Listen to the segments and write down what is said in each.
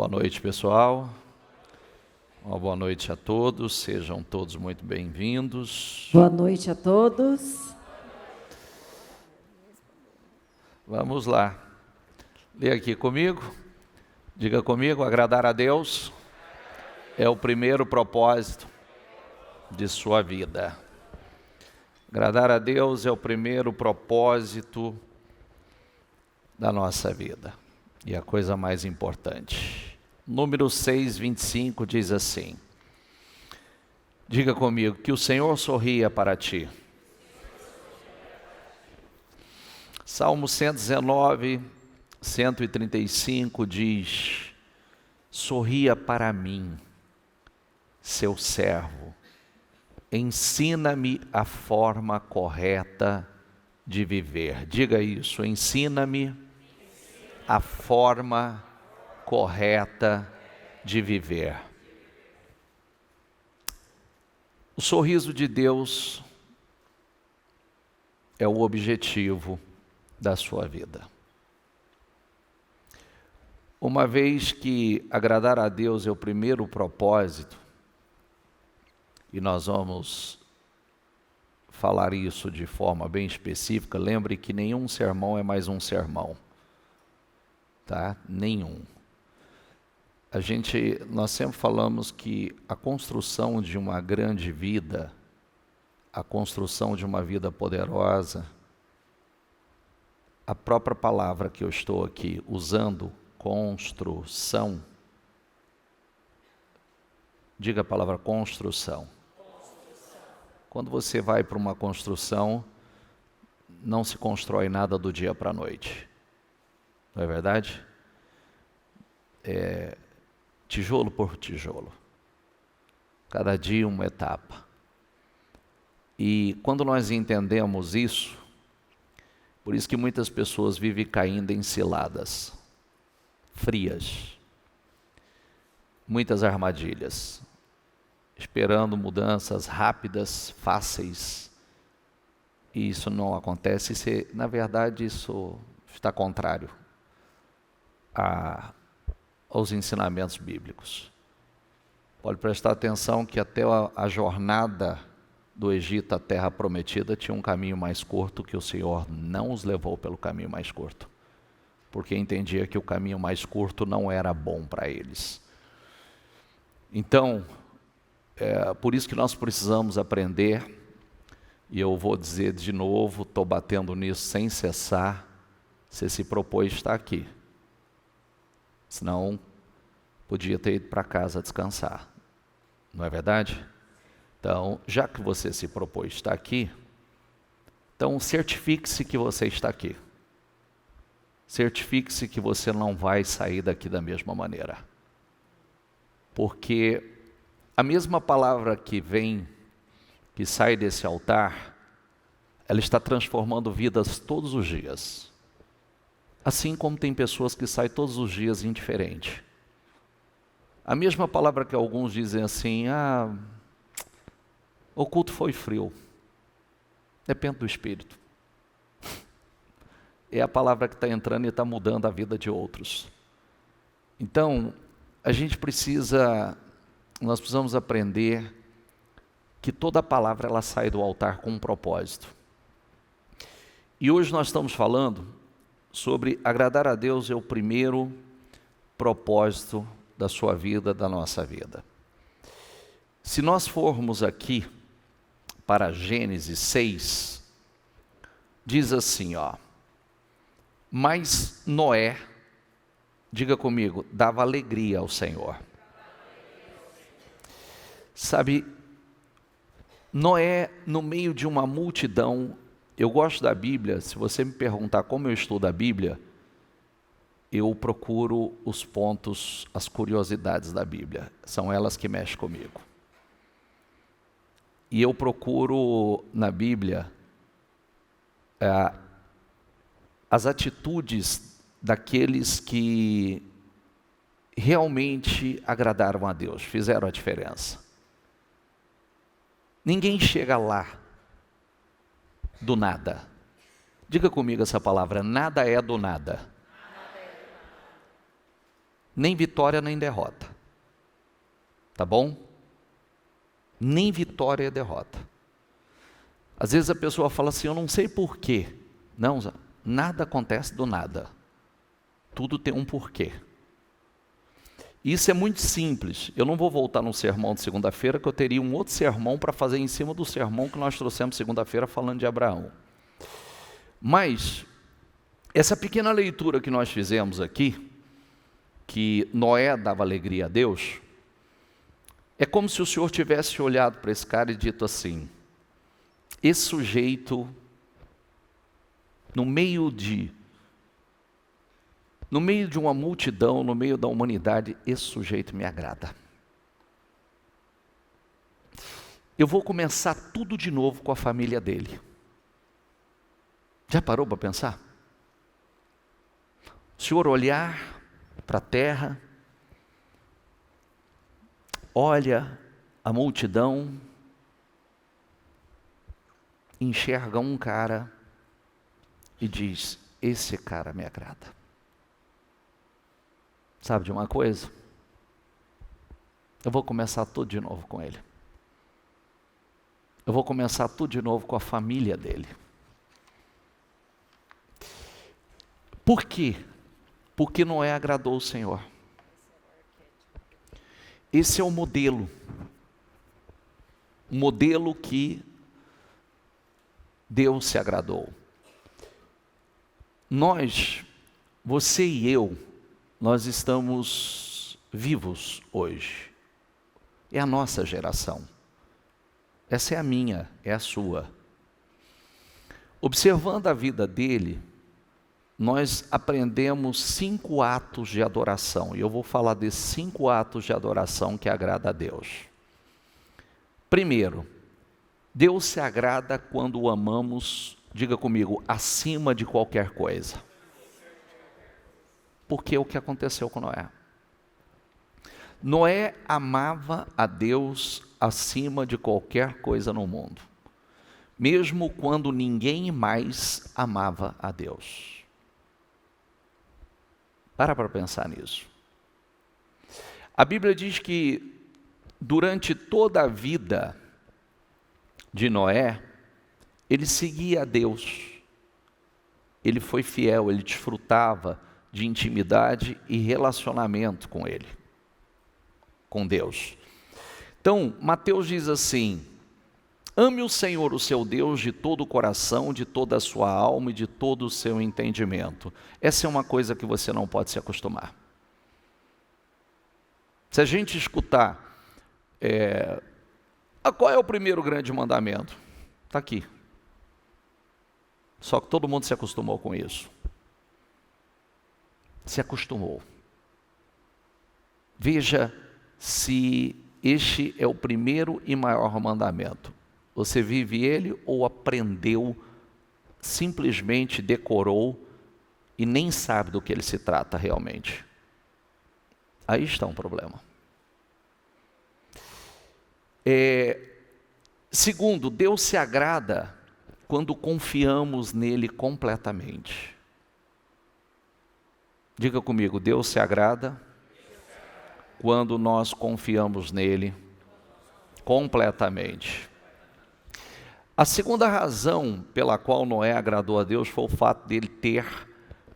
Boa noite, pessoal. Uma boa noite a todos, sejam todos muito bem-vindos. Boa noite a todos. Vamos lá. Lê aqui comigo. Diga comigo, agradar a Deus é o primeiro propósito de sua vida. Agradar a Deus é o primeiro propósito da nossa vida. E a coisa mais importante. Número 6:25 diz assim. Diga comigo, que o Senhor sorria para ti. Salmo 119, 135 diz, sorria para mim, seu servo, ensina-me a forma correta de viver. Diga isso, ensina-me a forma correta de viver. O sorriso de Deus é o objetivo da sua vida. Uma vez que agradar a Deus é o primeiro propósito, e nós vamos falar isso de forma bem específica, lembre que nenhum sermão é mais um sermão. Tá? Nenhum. Nós sempre falamos que a construção de uma grande vida, a construção de uma vida poderosa, a própria palavra que eu estou aqui usando, construção, diga a palavra construção. Quando você vai para uma construção, não se constrói nada do dia para a noite. Não é verdade? É tijolo por tijolo. Cada dia uma etapa. E quando nós entendemos isso, por isso que muitas pessoas vivem caindo em ciladas frias, muitas armadilhas, esperando mudanças rápidas, fáceis, e isso não acontece. Na verdade, isso está contrário aos ensinamentos bíblicos. Pode prestar atenção que até a jornada do Egito à Terra Prometida tinha um caminho mais curto, que o Senhor não os levou pelo caminho mais curto, porque entendia que o caminho mais curto não era bom para eles. Então, por isso que nós precisamos aprender, e eu vou dizer de novo, estou batendo nisso sem cessar, você se propôs estar aqui. Senão, podia ter ido para casa descansar. Não é verdade? Então, já que você se propôs estar aqui, então certifique-se que você está aqui. Certifique-se que você não vai sair daqui da mesma maneira. Porque a mesma palavra que sai desse altar, ela está transformando vidas todos os dias. Assim como tem pessoas que saem todos os dias indiferente. A mesma palavra que alguns dizem assim, o culto foi frio. Depende do espírito. É a palavra que está entrando e está mudando a vida de outros. Então, nós precisamos aprender que toda palavra ela sai do altar com um propósito. E hoje nós estamos falando sobre agradar a Deus é o primeiro propósito da sua vida, da nossa vida. Se nós formos aqui para Gênesis 6, diz assim, mas Noé, diga comigo, dava alegria ao Senhor. Sabe, Noé, no meio de uma multidão, eu gosto da Bíblia, se você me perguntar como eu estudo a Bíblia, eu procuro os pontos, as curiosidades da Bíblia, são elas que mexem comigo. E eu procuro na Bíblia as atitudes daqueles que realmente agradaram a Deus, fizeram a diferença. Ninguém chega lá do nada. Diga comigo essa palavra, nada é do nada. nem vitória nem derrota. Tá bom? Nem vitória e derrota. Às vezes a pessoa fala assim, eu não sei porquê. Não, nada acontece do nada. Tudo tem um porquê. Isso é muito simples. Eu não vou voltar no sermão de segunda-feira, que eu teria um outro sermão para fazer em cima do sermão que nós trouxemos segunda-feira falando de Abraão. Mas, essa pequena leitura que nós fizemos aqui, que Noé dava alegria a Deus, é como se o Senhor tivesse olhado para esse cara e dito assim, esse sujeito, no meio de uma multidão, no meio da humanidade, esse sujeito me agrada. Eu vou começar tudo de novo com a família dele. Já parou para pensar? O Senhor olhar para a terra, olha a multidão, enxerga um cara e diz, esse cara me agrada. Sabe de uma coisa? Eu vou começar tudo de novo com ele. Eu vou começar tudo de novo com a família dele. Por quê? Porque Noé agradou o Senhor. Esse é o modelo. O modelo que Deus se agradou. Nós, você e eu, nós estamos vivos hoje. É a nossa geração. Essa é a minha, é a sua. Observando a vida dele, nós aprendemos 5 atos de adoração. E eu vou falar desses 5 atos de adoração que agrada a Deus. Primeiro, Deus se agrada quando o amamos, diga comigo, acima de qualquer coisa. Porque é o que aconteceu com Noé. Noé amava a Deus acima de qualquer coisa no mundo. Mesmo quando ninguém mais amava a Deus. Para pensar nisso. A Bíblia diz que durante toda a vida de Noé, ele seguia a Deus. Ele foi fiel, ele desfrutava de intimidade e relacionamento com ele, com Deus. Então, Mateus diz assim, ame o Senhor, o seu Deus, de todo o coração, de toda a sua alma e de todo o seu entendimento. Essa é uma coisa que você não pode se acostumar. Se a gente escutar, qual é o primeiro grande mandamento? Está aqui. Só que todo mundo se acostumou com isso. Se acostumou. Veja se este é o primeiro e maior mandamento. Você vive ele ou aprendeu, simplesmente decorou e nem sabe do que ele se trata realmente? Aí está um problema. Segundo, Deus se agrada quando confiamos nele completamente. Diga comigo, Deus se agrada quando nós confiamos nele completamente. A segunda razão pela qual Noé agradou a Deus foi o fato dele ter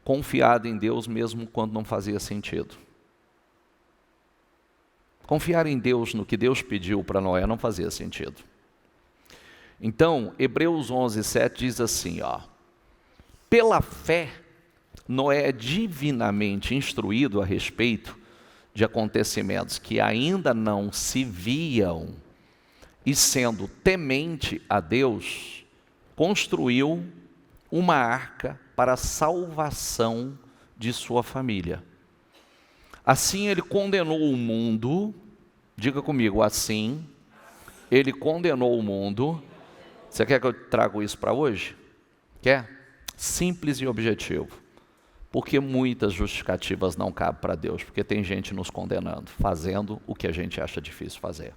confiado em Deus mesmo quando não fazia sentido. Confiar em Deus no que Deus pediu para Noé não fazia sentido. Então, Hebreus 11:7 diz assim, pela fé, Noé é divinamente instruído a respeito de acontecimentos que ainda não se viam, e sendo temente a Deus, construiu uma arca para a salvação de sua família. Assim ele condenou o mundo, diga comigo, assim ele condenou o mundo. Você quer que eu traga isso para hoje? Quer? Simples e objetivo. Porque muitas justificativas não cabem para Deus, porque tem gente nos condenando, fazendo o que a gente acha difícil fazer.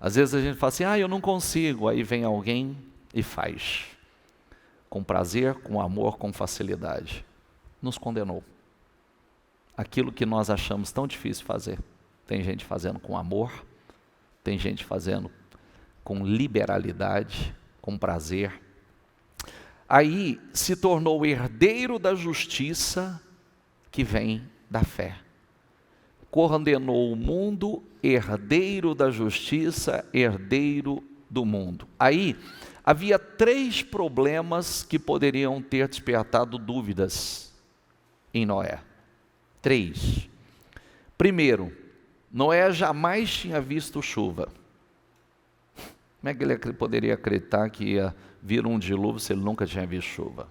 Às vezes a gente fala assim, eu não consigo, aí vem alguém e faz. Com prazer, com amor, com facilidade. nos condenou. Aquilo que nós achamos tão difícil fazer, tem gente fazendo com amor, tem gente fazendo com liberalidade, com prazer. Aí se tornou herdeiro da justiça que vem da fé. Condenou o mundo, herdeiro da justiça, herdeiro do mundo. Aí havia 3 problemas que poderiam ter despertado dúvidas em Noé. 3. Primeiro, Noé jamais tinha visto chuva. Como é que ele poderia acreditar que ia vir um dilúvio se ele nunca tinha visto chuva?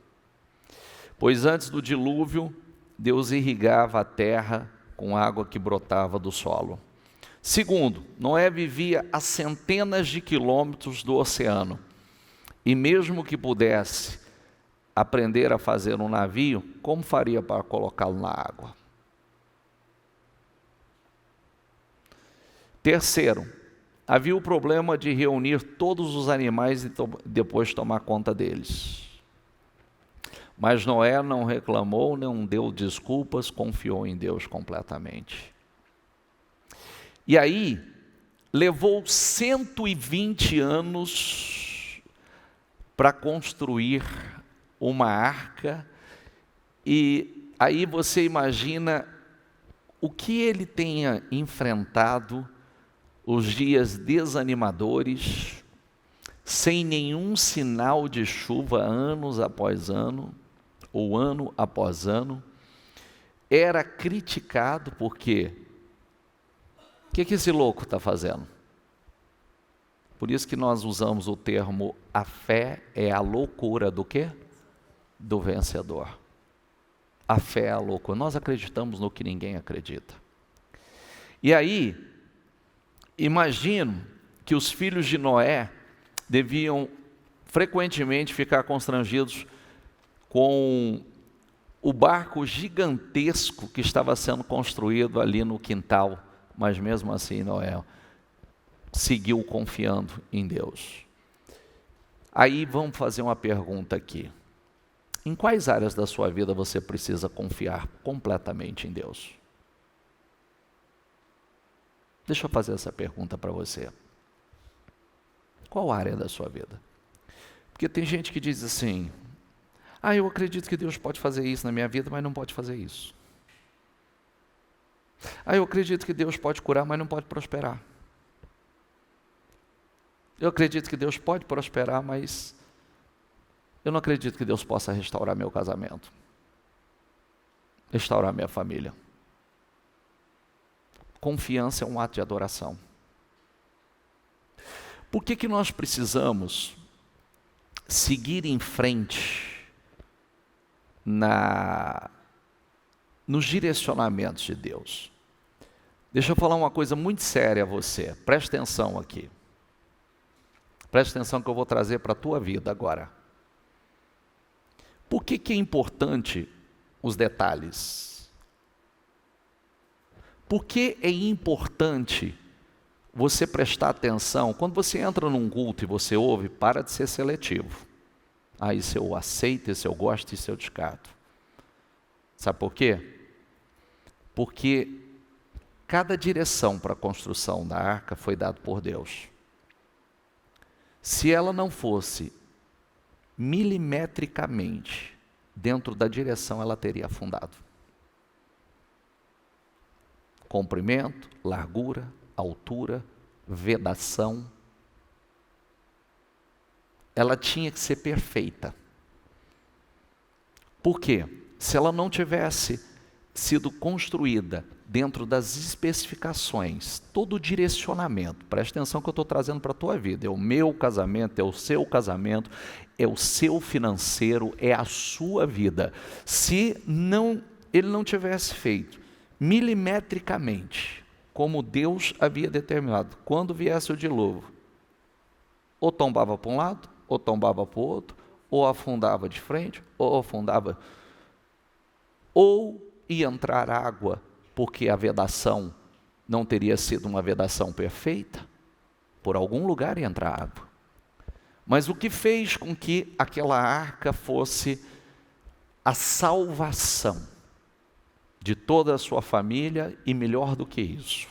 Pois antes do dilúvio, Deus irrigava a terra com água que brotava do solo. Segundo, Noé vivia a centenas de quilômetros do oceano. E mesmo que pudesse aprender a fazer um navio, como faria para colocá-lo na água? Terceiro, havia o problema de reunir todos os animais e depois tomar conta deles. Mas Noé não reclamou, não deu desculpas, confiou em Deus completamente. E aí, levou 120 anos para construir uma arca, e aí você imagina o que ele tenha enfrentado, os dias desanimadores, sem nenhum sinal de chuva, anos após ano, ou ano após ano. Era criticado porque o que esse louco está fazendo? Por isso que nós usamos o termo: a fé é a loucura do quê? Do vencedor. A fé é a loucura. Nós acreditamos no que ninguém acredita. E aí, imagino que os filhos de Noé deviam frequentemente ficar constrangidos com o barco gigantesco que estava sendo construído ali no quintal, mas mesmo assim Noé seguiu confiando em Deus. Aí vamos fazer uma pergunta aqui: em quais áreas da sua vida você precisa confiar completamente em Deus? Deixa eu fazer essa pergunta para você. Qual área da sua vida? Porque tem gente que diz assim: eu acredito que Deus pode fazer isso na minha vida, mas não pode fazer isso. Eu acredito que Deus pode curar, mas não pode prosperar. Eu acredito que Deus pode prosperar, mas eu não acredito que Deus possa restaurar meu casamento, restaurar minha família. Confiança é um ato de adoração. Por que nós precisamos seguir em frente nos direcionamentos de Deus? Deixa eu falar uma coisa muito séria a você, presta atenção aqui. Presta atenção que eu vou trazer para a tua vida agora. Por que é importante os detalhes? Por que é importante você prestar atenção? Quando você entra num culto e você ouve, para de ser seletivo. Isso eu aceito, isso eu gosto, isso eu descarto. Sabe por quê? Porque cada direção para a construção da arca foi dada por Deus. Se ela não fosse milimetricamente dentro da direção, ela teria afundado. Comprimento, largura, altura, vedação. Ela tinha que ser perfeita. Por quê? Se ela não tivesse sido construída dentro das especificações, todo o direcionamento, presta atenção que eu estou trazendo para a tua vida, é o meu casamento, é o seu casamento, é o seu financeiro, é a sua vida. Se ele não tivesse feito milimetricamente, como Deus havia determinado, quando viesse o dilúvio, ou tombava para um lado, ou tombava para o outro, ou afundava de frente, ou afundava, ou ia entrar água, porque a vedação não teria sido uma vedação perfeita, por algum lugar ia entrar água. Mas o que fez com que aquela arca fosse a salvação de toda a sua família e, melhor do que isso,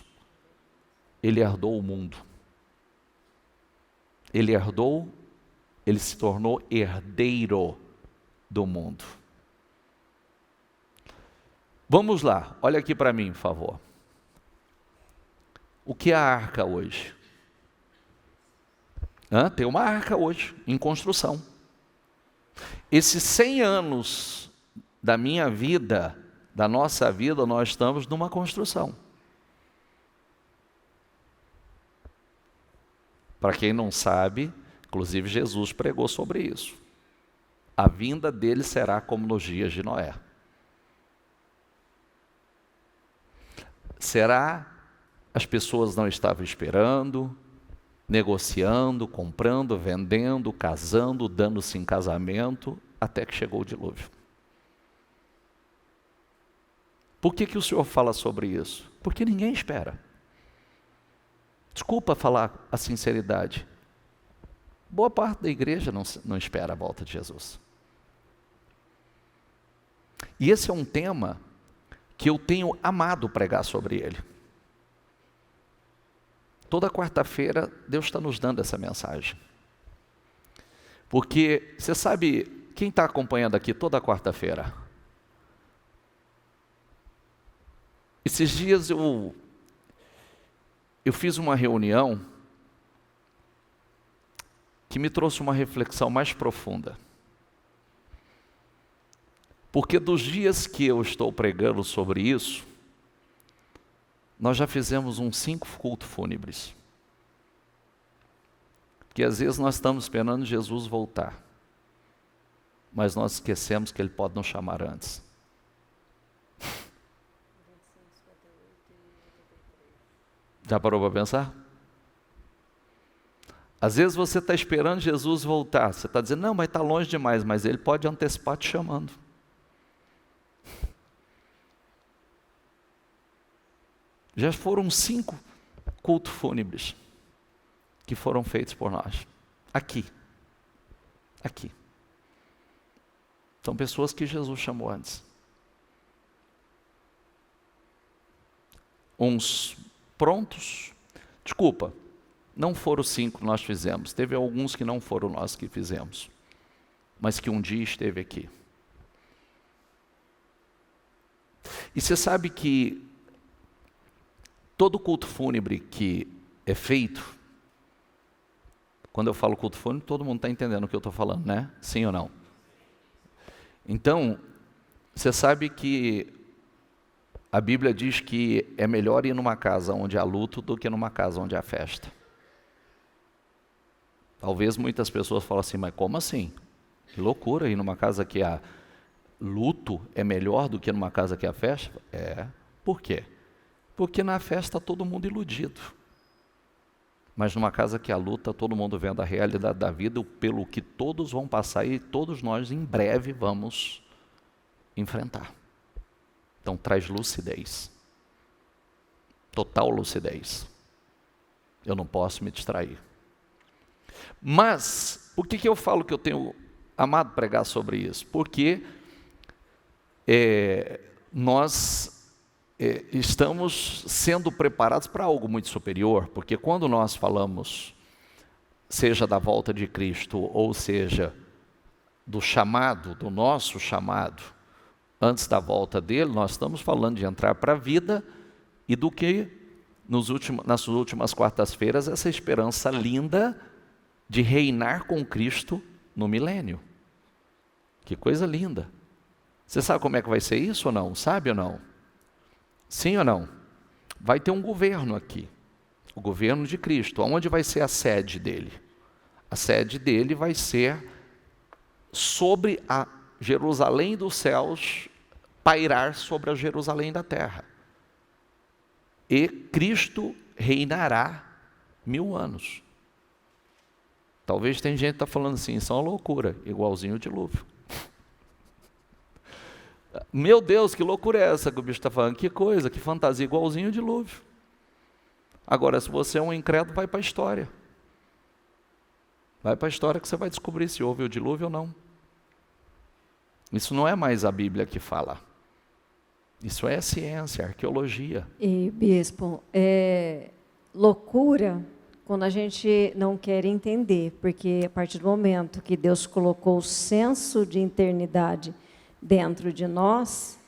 ele herdou o mundo. Ele se tornou herdeiro do mundo. Vamos lá, olha aqui para mim, por favor. O que é a arca hoje? Tem uma arca hoje, em construção. Esses 100 anos da minha vida, da nossa vida, nós estamos numa construção. Para quem não sabe, inclusive Jesus pregou sobre isso. A vinda dele será como nos dias de Noé. As pessoas não estavam esperando, negociando, comprando, vendendo, casando, dando-se em casamento, até que chegou o dilúvio. Por que o Senhor fala sobre isso? Porque ninguém espera. Desculpa falar a sinceridade. Boa parte da igreja não espera a volta de Jesus. E esse é um tema que eu tenho amado pregar sobre ele. Toda quarta-feira, Deus está nos dando essa mensagem. Porque, você sabe, quem está acompanhando aqui toda quarta-feira? Esses dias eu fiz uma reunião que me trouxe uma reflexão mais profunda. Porque dos dias que eu estou pregando sobre isso, nós já fizemos uns 5 cultos fúnebres. Porque às vezes nós estamos esperando Jesus voltar, mas nós esquecemos que Ele pode nos chamar antes. Já parou para pensar? Às vezes você está esperando Jesus voltar, você está dizendo, não, mas está longe demais, mas Ele pode antecipar te chamando. Já foram 5 cultos fúnebres que foram feitos por nós. Aqui. São pessoas que Jesus chamou antes. Uns prontos. Desculpa, não foram 5 que nós fizemos. Teve alguns que não foram nós que fizemos, mas que um dia esteve aqui. E você sabe que todo culto fúnebre que é feito, quando eu falo culto fúnebre, todo mundo está entendendo o que eu estou falando, né? Sim ou não? Então, você sabe que a Bíblia diz que é melhor ir numa casa onde há luto do que numa casa onde há festa. Talvez muitas pessoas falem assim, mas como assim? Que loucura, ir numa casa que há luto é melhor do que numa casa que há festa? Por quê? Porque na festa está todo mundo iludido. Mas numa casa que há luta, todo mundo vendo a realidade da vida, pelo que todos vão passar e todos nós em breve vamos enfrentar. Então traz lucidez. Total lucidez. Eu não posso me distrair. Mas, por que eu falo que eu tenho amado pregar sobre isso? Porque nós estamos sendo preparados para algo muito superior, porque quando nós falamos, seja da volta de Cristo, ou seja, do chamado, do nosso chamado, antes da volta dele, nós estamos falando de entrar para a vida e do que, nas últimas quartas-feiras, essa esperança linda de reinar com Cristo no milênio. Que coisa linda. Você sabe como é que vai ser isso ou não? Sabe ou não? Sim ou não? Vai ter um governo aqui, o governo de Cristo. Onde vai ser a sede dele? A sede dele vai ser sobre a Jerusalém dos céus, pairar sobre a Jerusalém da terra. E Cristo reinará 1000 anos. Talvez tem gente que está falando assim, isso é uma loucura, igualzinho o dilúvio. Meu Deus, que loucura é essa que o bicho está falando? Que coisa, que fantasia, igualzinho o dilúvio. Agora, se você é um incrédulo, vai para a história. Vai para a história que você vai descobrir se houve o dilúvio ou não. Isso não é mais a Bíblia que fala. Isso é ciência, arqueologia. E, bispo, é loucura quando a gente não quer entender, porque a partir do momento que Deus colocou o senso de eternidade dentro de nós,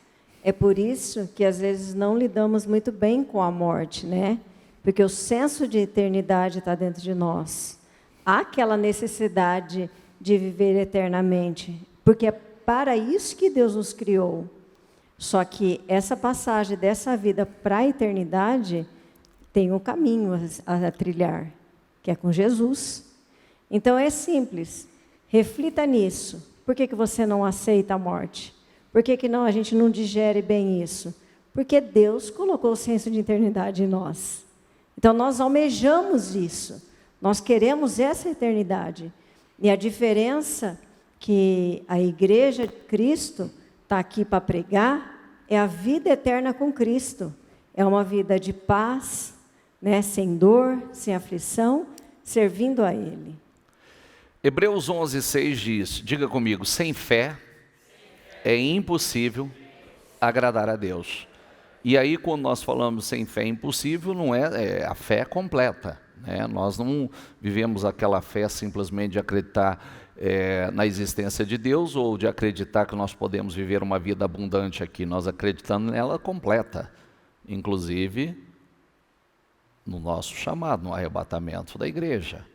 é por isso que às vezes não lidamos muito bem com a morte, né? Porque o senso de eternidade está dentro de nós. Há aquela necessidade de viver eternamente, porque é para isso que Deus nos criou. Só que essa passagem dessa vida para a eternidade tem um caminho a trilhar, que é com Jesus. Então é simples, reflita nisso. Por que você não aceita a morte? Por que a gente não digere bem isso? Porque Deus colocou o senso de eternidade em nós. Então nós almejamos isso, nós queremos essa eternidade. E a diferença que a Igreja de Cristo está aqui para pregar é a vida eterna com Cristo. É uma vida de paz, né, sem dor, sem aflição, servindo a Ele. Hebreus 11:6 diz, diga comigo, sem fé é impossível agradar a Deus. E aí quando nós falamos sem fé é impossível, não é a fé completa, né? Nós não vivemos aquela fé simplesmente de acreditar na existência de Deus ou de acreditar que nós podemos viver uma vida abundante aqui. Nós acreditamos nela completa, inclusive no nosso chamado, no arrebatamento da igreja.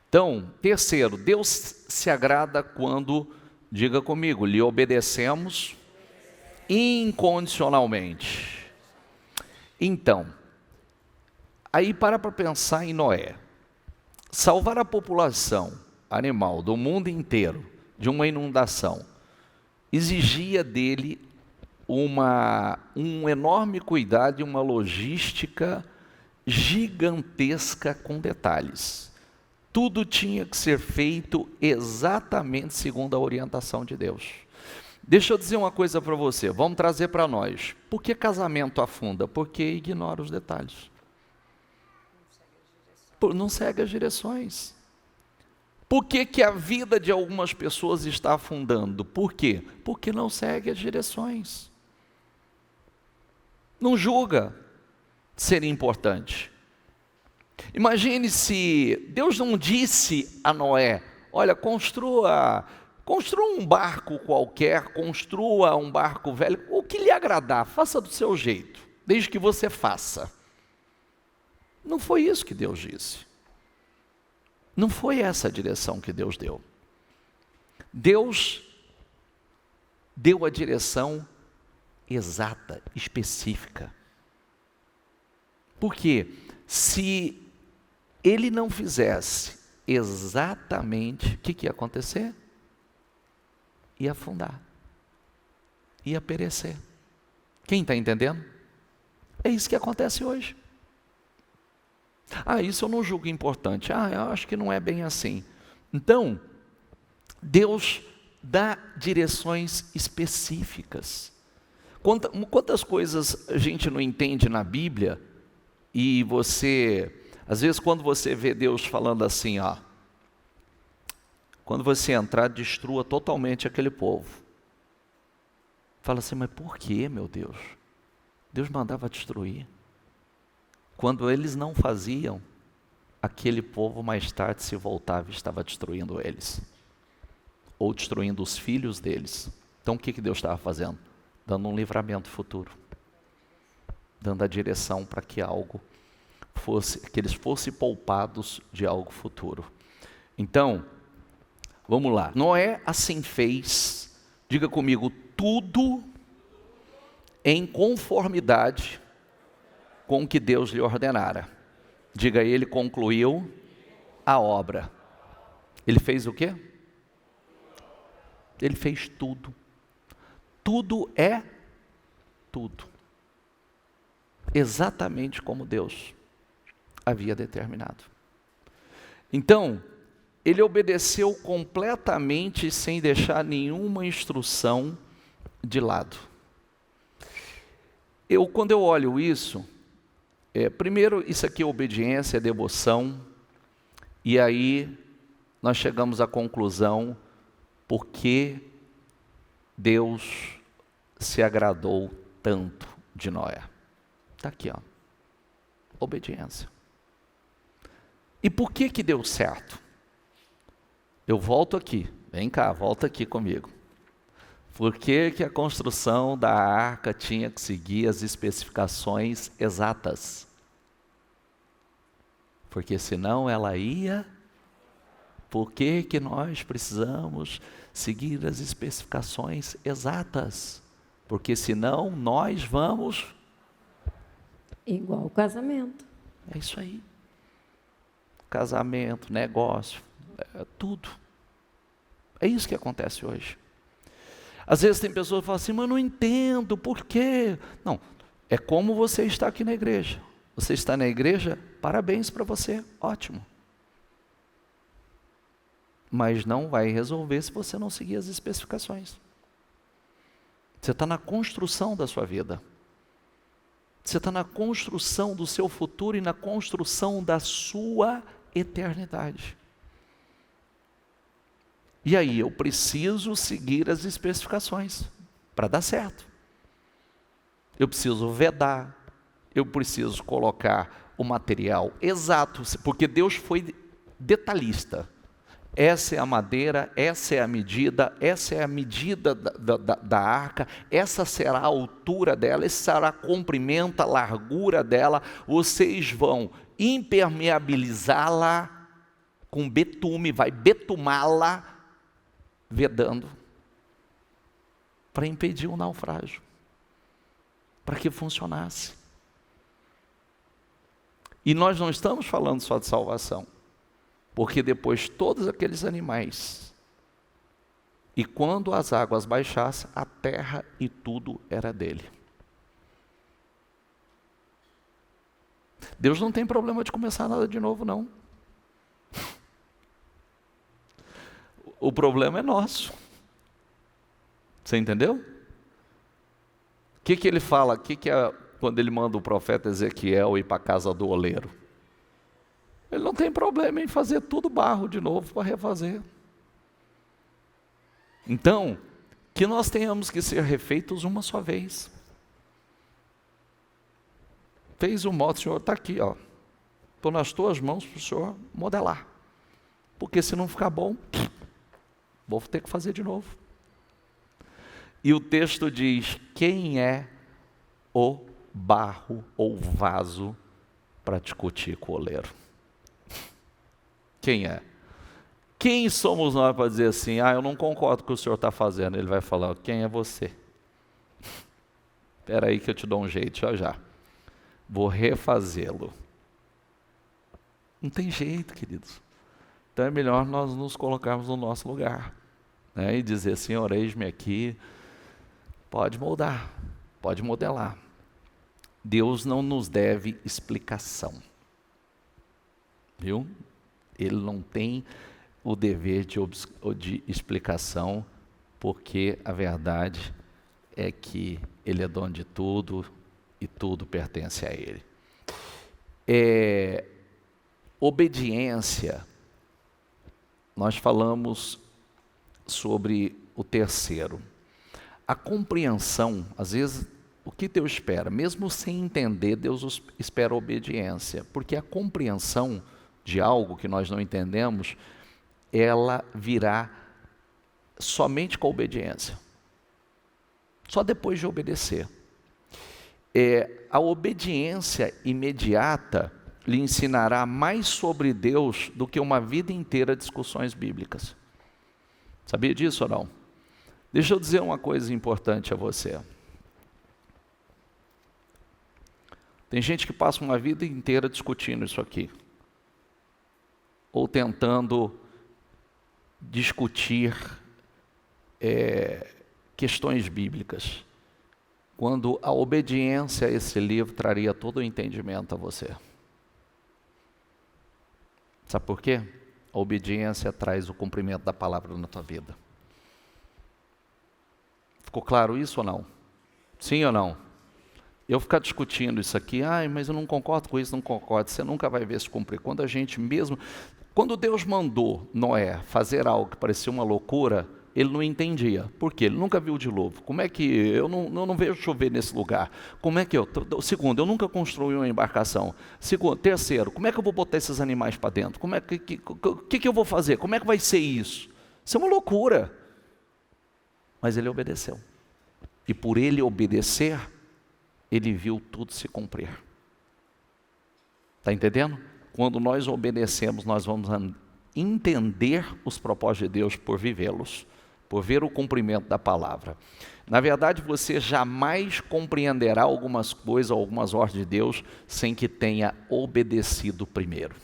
Então, terceiro, Deus se agrada quando, diga comigo, lhe obedecemos incondicionalmente. Então, aí para pensar em Noé. Salvar a população animal do mundo inteiro de uma inundação exigia dele um enorme cuidado e uma logística gigantesca com detalhes. Tudo tinha que ser feito exatamente segundo a orientação de Deus. Deixa eu dizer uma coisa para você, vamos trazer para nós. Por que casamento afunda? Porque ignora os detalhes. Não segue as direções. Por que a vida de algumas pessoas está afundando? Por quê? Porque não segue as direções. Não julga ser importante. Imagine se Deus não disse a Noé, olha, construa um barco qualquer, construa um barco velho, o que lhe agradar, faça do seu jeito, desde que você faça. Não foi isso que Deus disse. Não foi essa a direção que Deus deu. Deus deu a direção exata, específica. Porque se ele não fizesse exatamente, o que ia acontecer? Ia afundar, ia perecer. Quem está entendendo? É isso que acontece hoje. Isso eu não julgo importante. Eu acho que não é bem assim. Então, Deus dá direções específicas. Quantas coisas a gente não entende na Bíblia e você, às vezes quando você vê Deus falando assim, quando você entrar, destrua totalmente aquele povo. Fala assim, mas por que, meu Deus? Deus mandava destruir. Quando eles não faziam, aquele povo mais tarde se voltava e estava destruindo eles. Ou destruindo os filhos deles. Então o que Deus estava fazendo? Dando um livramento futuro. Dando a direção para que que eles fossem poupados de algo futuro. Então, vamos lá. Noé assim fez, diga comigo, tudo em conformidade com o que Deus lhe ordenara. Diga, ele concluiu a obra. Ele fez o quê? Ele fez tudo. Tudo é tudo. Exatamente como Deus havia determinado. Então, ele obedeceu completamente sem deixar nenhuma instrução de lado. Quando eu olho isso, primeiro, isso aqui é obediência, é devoção, e aí nós chegamos à conclusão, porque Deus se agradou tanto de Noé? Está aqui, ó. Obediência. E por que que deu certo? Eu volto aqui, vem cá, volta aqui comigo. Por que que a construção da arca tinha que seguir as especificações exatas? Porque senão ela ia... Por que que nós precisamos seguir as especificações exatas? Porque senão nós vamos... Igual o casamento. É isso aí. Casamento, negócio, tudo. É isso que acontece hoje. Às vezes tem pessoas que falam assim, mas eu não entendo, por quê? Não, é como você está aqui na igreja. Você está na igreja, parabéns para você, ótimo. Mas não vai resolver se você não seguir as especificações. Você está na construção da sua vida. Você está na construção do seu futuro e na construção da sua eternidade. E aí eu preciso seguir as especificações para dar certo. Eu preciso vedar, eu preciso colocar o material exato, porque Deus foi detalhista. Essa é a madeira, essa é a medida da arca, essa será a altura dela, esse será a comprimento, a largura dela. Vocês vão impermeabilizá-la com betume, vai betumá-la, vedando, para impedir o naufrágio, para que funcionasse. E nós não estamos falando só de salvação, porque depois todos aqueles animais, e quando as águas baixassem, a terra e tudo era dele. Deus não tem problema de começar nada de novo, não. O problema é nosso. Você entendeu? O que ele fala? Quando ele manda o profeta Ezequiel ir para a casa do oleiro? Ele não tem problema em fazer tudo barro de novo para refazer. Então, que nós tenhamos que ser refeitos uma só vez. Fez o modo, Senhor, está aqui, ó. Estou nas tuas mãos para o Senhor modelar. Porque se não ficar bom, vou ter que fazer de novo. E o texto diz, quem é o barro ou vaso para discutir com o oleiro? Quem é? Quem somos nós para dizer assim, eu não concordo com o que o senhor está fazendo? Ele vai falar, quem é você? Espera aí que eu te dou um jeito, já. Vou refazê-lo. Não tem jeito, queridos. Então é melhor nós nos colocarmos no nosso lugar, né? E dizer, Senhor, eis-me aqui, pode moldar, pode modelar. Deus não nos deve explicação. Viu? Ele não tem o dever de explicação, porque a verdade é que Ele é dono de tudo e tudo pertence a Ele. Obediência, nós falamos sobre o terceiro. A compreensão, às vezes, o que Deus espera? Mesmo sem entender, Deus espera obediência, porque a compreensão de algo que nós não entendemos, ela virá somente com a obediência. Só depois de obedecer. A obediência imediata lhe ensinará mais sobre Deus do que uma vida inteira de discussões bíblicas. Sabia disso ou não? Deixa eu dizer uma coisa importante a você. Tem gente que passa uma vida inteira discutindo isso aqui. Ou tentando discutir questões bíblicas, quando a obediência a esse livro traria todo o entendimento a você. Sabe por quê? A obediência traz o cumprimento da palavra na tua vida. Ficou claro isso ou não? Sim ou não? Eu ficar discutindo isso aqui, mas eu não concordo com isso, não concordo, você nunca vai ver se cumprir. Quando Deus mandou Noé fazer algo que parecia uma loucura, ele não entendia. Por quê? Ele nunca viu dilúvio. Como é que eu não vejo chover nesse lugar? Como é que eu... Segundo, eu nunca construí uma embarcação. Segundo, terceiro, como é que eu vou botar esses animais para dentro? Como é que eu vou fazer? Como é que vai ser isso? Isso é uma loucura. Mas ele obedeceu. E por ele obedecer, ele viu tudo se cumprir. Está entendendo? Quando nós obedecemos, nós vamos entender os propósitos de Deus por vivê-los, por ver o cumprimento da palavra. Na verdade, você jamais compreenderá algumas coisas, algumas ordens de Deus, sem que tenha obedecido primeiro.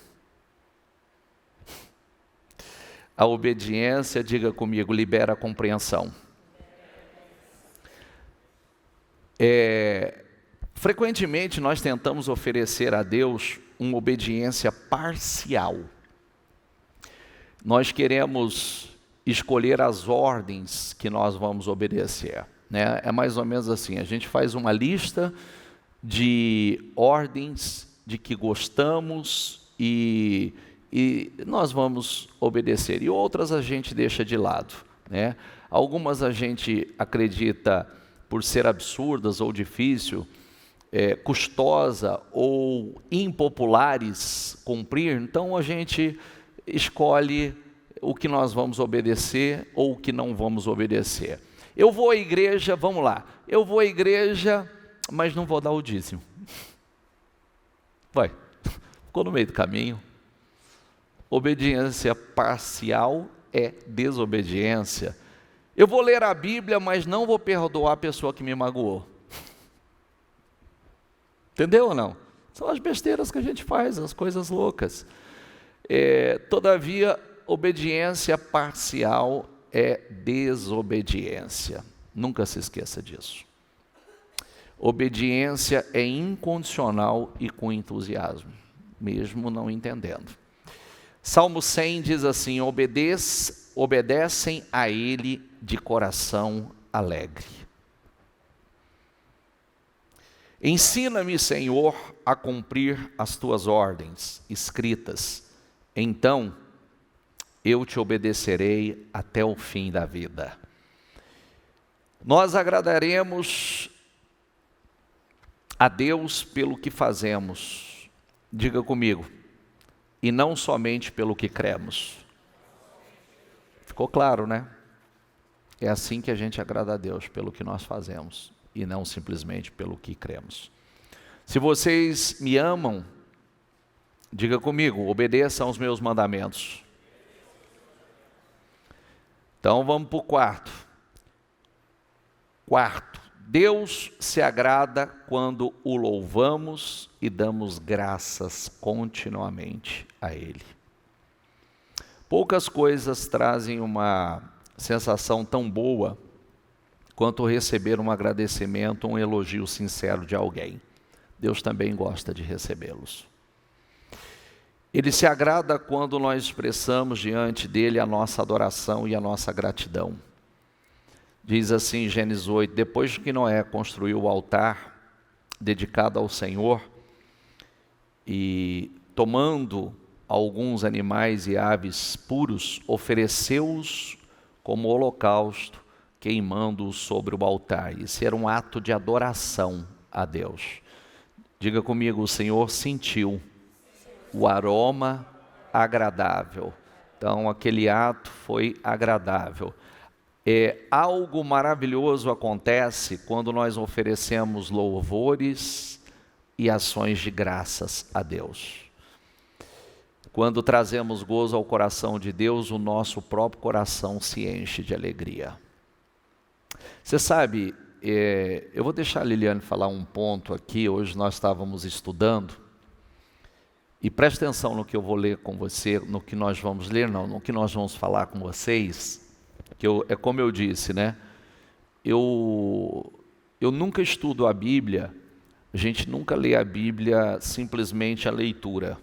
A obediência, diga comigo, libera a compreensão. Frequentemente nós tentamos oferecer a Deus uma obediência parcial. Nós queremos escolher as ordens que nós vamos obedecer, né? É mais ou menos assim, a gente faz uma lista de ordens de que gostamos e nós vamos obedecer, e outras a gente deixa de lado, né? Algumas a gente acredita por ser absurdas ou difícil, custosa ou impopulares cumprir, então a gente escolhe o que nós vamos obedecer ou o que não vamos obedecer. Eu vou à igreja, vamos lá, eu vou à igreja, mas não vou dar o dízimo. Vai, ficou no meio do caminho. Obediência parcial é desobediência. Eu vou ler a Bíblia, mas não vou perdoar a pessoa que me magoou. Entendeu ou não? São as besteiras que a gente faz, as coisas loucas. Todavia, obediência parcial é desobediência. Nunca se esqueça disso. Obediência é incondicional e com entusiasmo, mesmo não entendendo. Salmo 100 diz assim: obedecem a Ele de coração alegre. Ensina-me, Senhor, a cumprir as tuas ordens escritas, então eu te obedecerei até o fim da vida. Nós agradaremos a Deus pelo que fazemos, diga comigo, e não somente pelo que cremos. Ficou claro, né? É assim que a gente agrada a Deus, pelo que nós fazemos, e não simplesmente pelo que cremos. Se vocês me amam, diga comigo, obedeçam aos meus mandamentos. Então vamos para o quarto. Quarto, Deus se agrada quando o louvamos e damos graças continuamente a Ele. Poucas coisas trazem uma sensação tão boa quanto receber um agradecimento, um elogio sincero de alguém. Deus também gosta de recebê-los. Ele se agrada quando nós expressamos diante dele a nossa adoração e a nossa gratidão. Diz assim em Gênesis 8, depois que Noé construiu o altar dedicado ao Senhor, e tomando alguns animais e aves puros, ofereceu-os como holocausto, queimando-os sobre o altar. Isso era um ato de adoração a Deus. Diga comigo, o Senhor sentiu o aroma agradável. Então aquele ato foi agradável. Algo maravilhoso acontece quando nós oferecemos louvores e ações de graças a Deus. Quando trazemos gozo ao coração de Deus, o nosso próprio coração se enche de alegria. Você sabe, eu vou deixar a Liliane falar um ponto aqui. Hoje nós estávamos estudando, e preste atenção no que eu vou ler com você, no que nós vamos ler, não, no que nós vamos falar com vocês, que é como eu disse, né? Eu nunca estudo a Bíblia, a gente nunca lê a Bíblia simplesmente a leitura.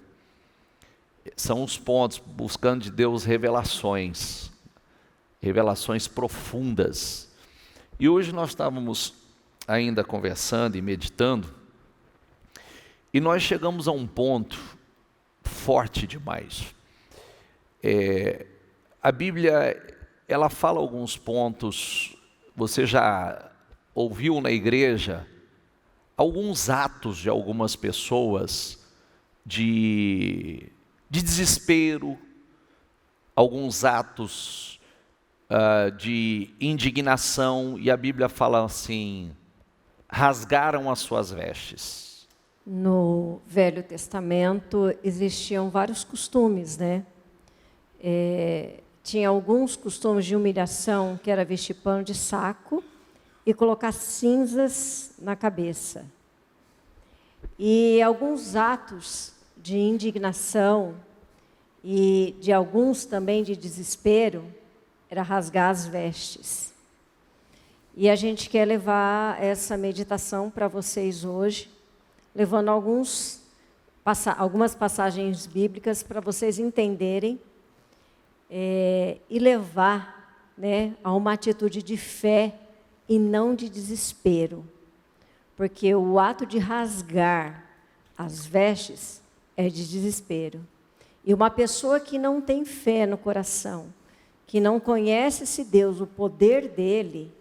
São os pontos, buscando de Deus revelações profundas. E hoje nós estávamos ainda conversando e meditando, e nós chegamos a um ponto forte demais. A Bíblia ela fala alguns pontos. Você já ouviu na igreja alguns atos de algumas pessoas de desespero, alguns atos de indignação, e a Bíblia fala assim: rasgaram as suas vestes. No Velho Testamento existiam vários costumes, né? Tinha alguns costumes de humilhação, que era vestir pano de saco e colocar cinzas na cabeça. E alguns atos de indignação e de alguns também de desespero era rasgar as vestes. E a gente quer levar essa meditação para vocês hoje, levando algumas passagens bíblicas para vocês entenderem e levar, né, a uma atitude de fé e não de desespero. Porque o ato de rasgar as vestes é de desespero. E uma pessoa que não tem fé no coração, que não conhece esse Deus, o poder dele,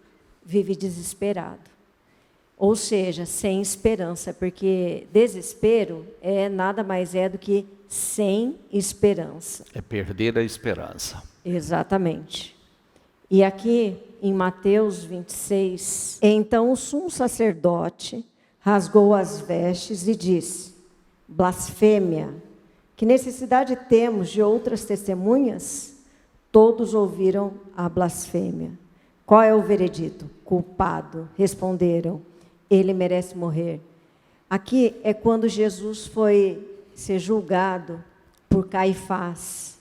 vive desesperado. Ou seja, sem esperança, porque desespero nada mais do que sem esperança. É perder a esperança. Exatamente. E aqui em Mateus 26, então o sumo sacerdote rasgou as vestes e disse: blasfêmia, que necessidade temos de outras testemunhas? Todos ouviram a blasfêmia. Qual é o veredito? Culpado. Responderam: ele merece morrer. Aqui é quando Jesus foi ser julgado por Caifás.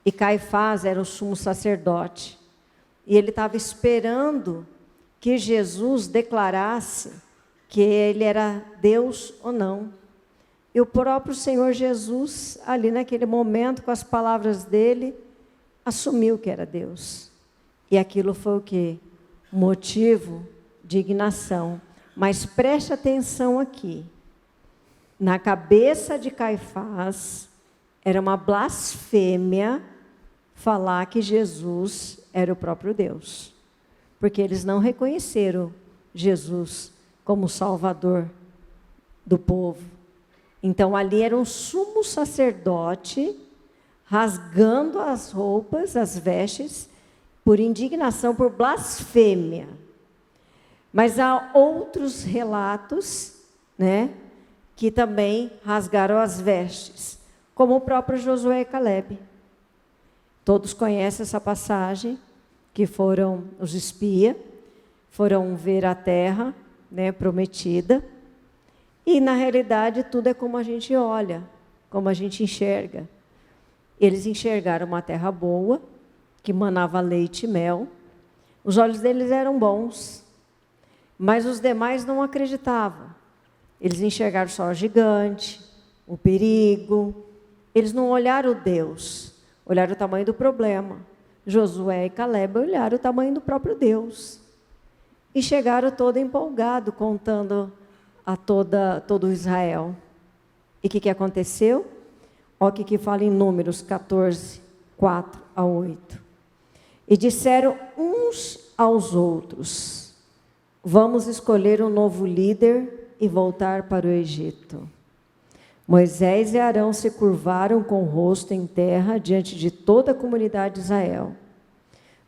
E Caifás era o sumo sacerdote. E ele estava esperando que Jesus declarasse que ele era Deus ou não. E o próprio Senhor Jesus, ali naquele momento, com as palavras dele, assumiu que era Deus. E aquilo foi o quê? Motivo de indignação. Mas preste atenção aqui. Na cabeça de Caifás, era uma blasfêmia falar que Jesus era o próprio Deus. Porque eles não reconheceram Jesus como Salvador do povo. Então, ali era um sumo sacerdote rasgando as roupas, as vestes, por indignação, por blasfêmia. Mas há outros relatos, né, que também rasgaram as vestes, como o próprio Josué e Caleb. Todos conhecem essa passagem, que foram os espias, foram ver a terra, né, prometida. E, na realidade, tudo é como a gente olha, como a gente enxerga. Eles enxergaram uma terra boa, que manava leite e mel. Os olhos deles eram bons, mas os demais não acreditavam. Eles enxergaram só o gigante, o perigo. Eles não olharam Deus, olharam o tamanho do problema. Josué e Caleb olharam o tamanho do próprio Deus. E chegaram todo empolgado, contando a todo Israel. E o que aconteceu? Olha o que fala em Números 14, 4 a 8. E disseram uns aos outros: vamos escolher um novo líder e voltar para o Egito. Moisés e Arão se curvaram com o rosto em terra diante de toda a comunidade de Israel.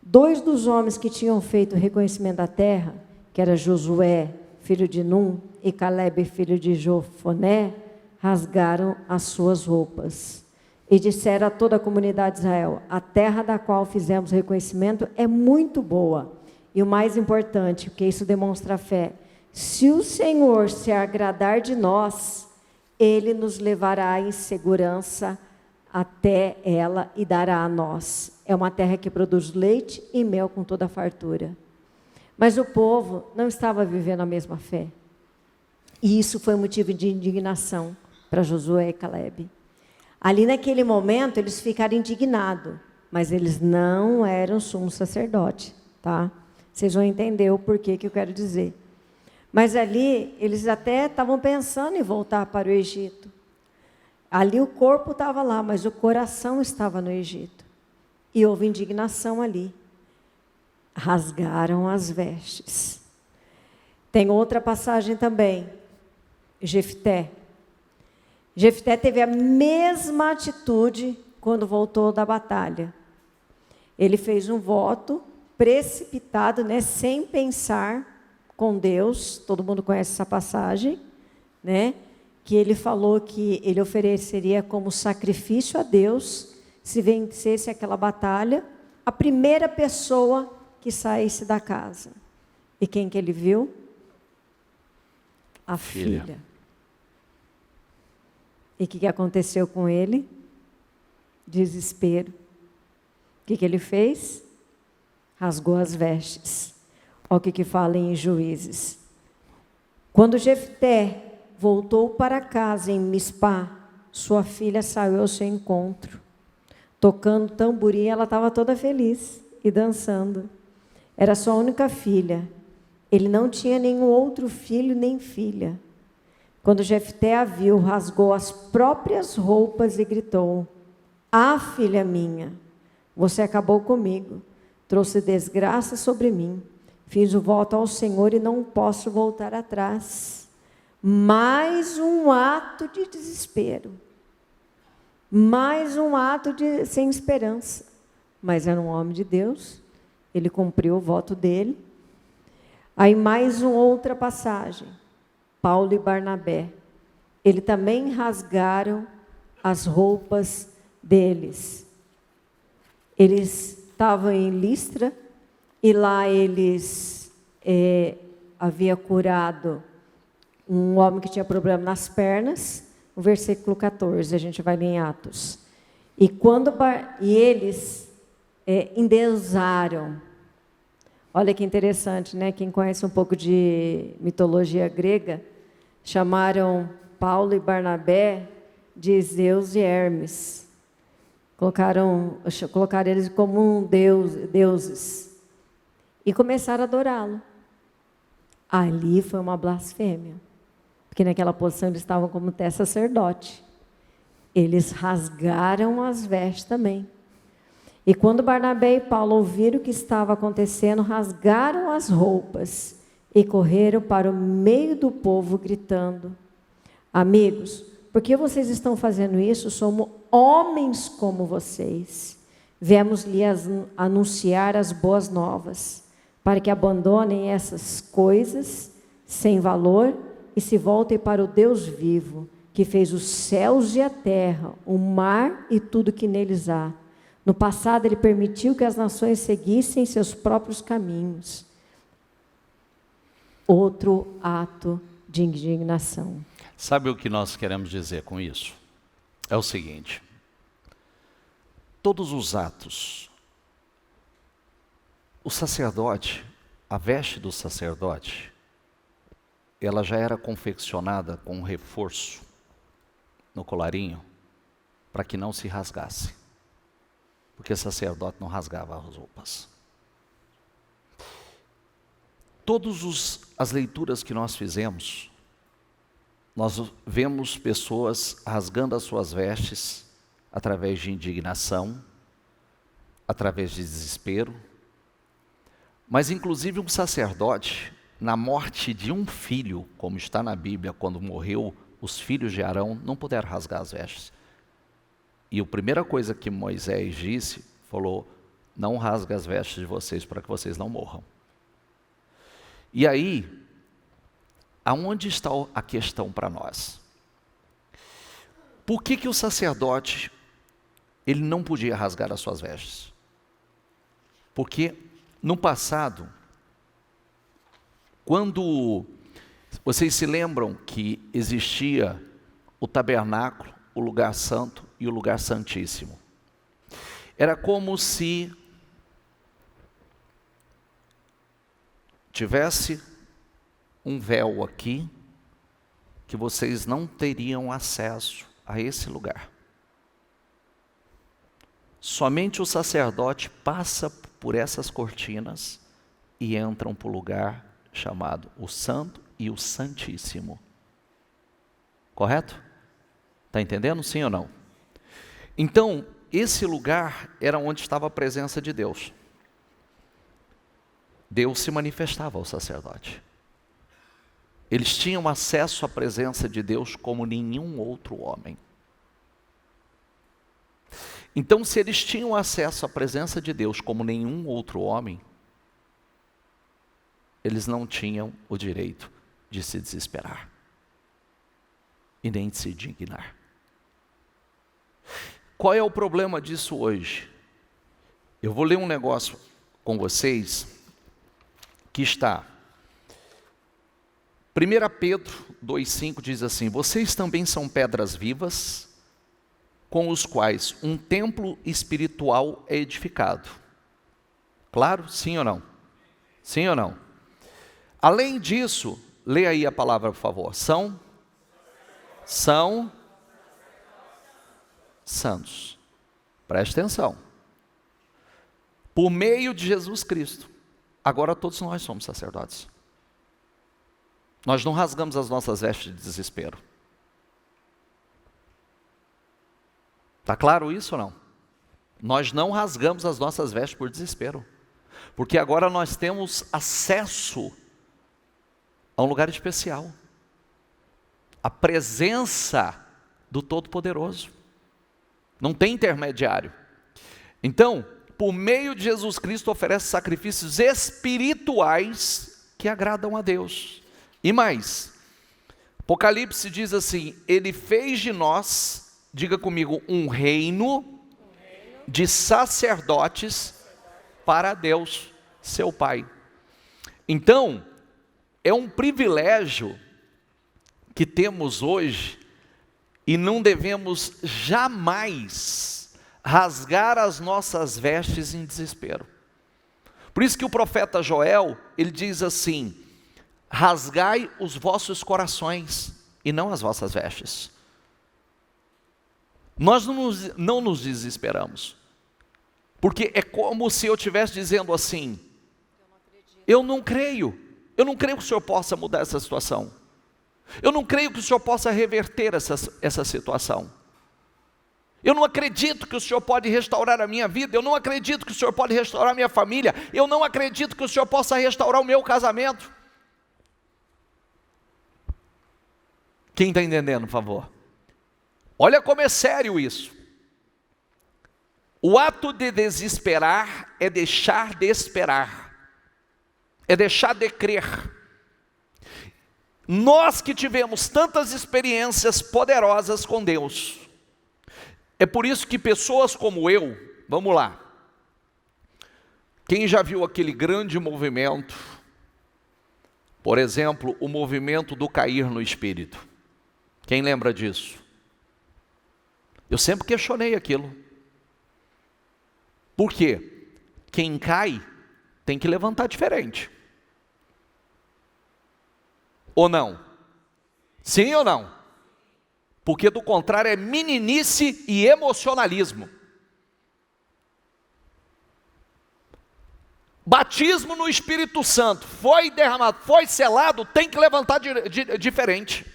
2 dos homens que tinham feito o reconhecimento da terra, que era Josué, filho de Num, e Caleb, filho de Jofoné, rasgaram as suas roupas. E disseram a toda a comunidade de Israel: a terra da qual fizemos reconhecimento é muito boa. E o mais importante, porque isso demonstra fé: se o Senhor se agradar de nós, Ele nos levará em segurança até ela e dará a nós. É uma terra que produz leite e mel com toda a fartura. Mas o povo não estava vivendo a mesma fé. E isso foi motivo de indignação para Josué e Caleb. Ali naquele momento eles ficaram indignados, mas eles não eram sumo sacerdote, tá? Vocês vão entender o porquê que eu quero dizer. Mas ali eles até estavam pensando em voltar para o Egito. Ali o corpo estava lá, mas o coração estava no Egito. E houve indignação ali. rasgaram as vestes. Tem outra passagem também, Jefté. Jefté teve a mesma atitude quando voltou da batalha. Ele fez um voto precipitado, né, sem pensar com Deus. Todo mundo conhece essa passagem, né? Que ele falou que ele ofereceria como sacrifício a Deus, se vencesse aquela batalha, a primeira pessoa que saísse da casa. E quem que ele viu? A filha. E o que aconteceu com ele? Desespero. O que ele fez? Rasgou as vestes. Olha o que fala em Juízes. Quando Jefté voltou para casa em Mispá, sua filha saiu ao seu encontro. Tocando tamborim, ela estava toda feliz e dançando. Era sua única filha. Ele não tinha nenhum outro filho nem filha. Quando Jefté a viu, rasgou as próprias roupas e gritou: "Ah, filha minha, você acabou comigo, trouxe desgraça sobre mim. Fiz o voto ao Senhor e não posso voltar atrás." Mais um ato de desespero. Mais um ato sem esperança. Mas era um homem de Deus, ele cumpriu o voto dele. Aí mais uma outra passagem. Paulo e Barnabé. Eles também rasgaram as roupas deles. Eles estavam em Listra e lá eles havia curado um homem que tinha problema nas pernas. O versículo 14, a gente vai ler em Atos. E eles endeusaram. Olha que interessante, né? Quem conhece um pouco de mitologia grega, chamaram Paulo e Barnabé de Zeus e Hermes. Colocaram eles como deuses. E começaram a adorá-lo. Ali foi uma blasfêmia. Porque naquela posição eles estavam como até sacerdote. Eles rasgaram as vestes também. E quando Barnabé e Paulo ouviram o que estava acontecendo, rasgaram as roupas e correram para o meio do povo gritando: "Amigos, por que vocês estão fazendo isso? Somos homens como vocês. Viemos lhes anunciar as boas novas, para que abandonem essas coisas sem valor e se voltem para o Deus vivo, que fez os céus e a terra, o mar e tudo que neles há. No passado, ele permitiu que as nações seguissem seus próprios caminhos." Outro ato de indignação. Sabe o que nós queremos dizer com isso? É o seguinte: todos os atos, o sacerdote, a veste do sacerdote, ela já era confeccionada com um reforço no colarinho para que não se rasgasse. Porque sacerdote não rasgava as roupas. Todas as leituras que nós fizemos, nós vemos pessoas rasgando as suas vestes através de indignação, através de desespero. Mas inclusive um sacerdote, na morte de um filho, como está na Bíblia, quando morreu os filhos de Arão, não puderam rasgar as vestes. E a primeira coisa que Moisés disse, falou: "Não rasga as vestes de vocês para que vocês não morram." E aí, aonde está a questão para nós? Por que o sacerdote, ele não podia rasgar as suas vestes? Porque no passado, quando vocês se lembram que existia o tabernáculo, o lugar santo e o lugar santíssimo, era como se tivesse um véu aqui, que vocês não teriam acesso a esse lugar. Somente o sacerdote passa por essas cortinas e entram para o lugar chamado o Santo e o Santíssimo. Correto? Está entendendo, sim ou não? Então, esse lugar era onde estava a presença de Deus. Deus se manifestava ao sacerdote. Eles tinham acesso à presença de Deus como nenhum outro homem. Então, se eles tinham acesso à presença de Deus como nenhum outro homem, eles não tinham o direito de se desesperar e nem de se indignar. Qual é o problema disso hoje? Eu vou ler um negócio com vocês que está. 1 Pedro 2,5 diz assim: vocês também são pedras vivas, com os quais um templo espiritual é edificado. Claro? Sim ou não? Sim ou não? Além disso, lê aí a palavra, por favor. São santos. Preste atenção. Por meio de Jesus Cristo. Agora todos nós somos sacerdotes. Nós não rasgamos as nossas vestes de desespero. Está claro isso ou não? Nós não rasgamos as nossas vestes por desespero. Porque agora nós temos acesso a um lugar especial. A presença do Todo-Poderoso. Não tem intermediário. Então, por meio de Jesus Cristo, oferece sacrifícios espirituais que agradam a Deus. E mais, Apocalipse diz assim: Ele fez de nós, diga comigo, um reino de sacerdotes para Deus, seu Pai. Então, é um privilégio que temos hoje e não devemos jamais rasgar as nossas vestes em desespero. Por isso que o profeta Joel, ele diz assim: rasgai os vossos corações e não as vossas vestes. Nós não nos desesperamos, porque é como se eu estivesse dizendo assim: eu não creio que o Senhor possa mudar essa situação, eu não creio que o Senhor possa reverter essa situação, eu não acredito que o Senhor pode restaurar a minha vida, eu não acredito que o Senhor pode restaurar a minha família, eu não acredito que o Senhor possa restaurar o meu casamento. Quem está entendendo, por favor? Olha como é sério isso. O ato de desesperar é deixar de esperar, é deixar de crer. Nós que tivemos tantas experiências poderosas com Deus, é por isso que pessoas como eu, vamos lá, quem já viu aquele grande movimento, por exemplo, o movimento do cair no Espírito? Quem lembra disso? Eu sempre questionei aquilo. Por quê? Quem cai tem que levantar diferente. Ou não? Sim ou não? Porque do contrário é meninice e emocionalismo. Batismo no Espírito Santo, foi derramado, foi selado, tem que levantar diferente.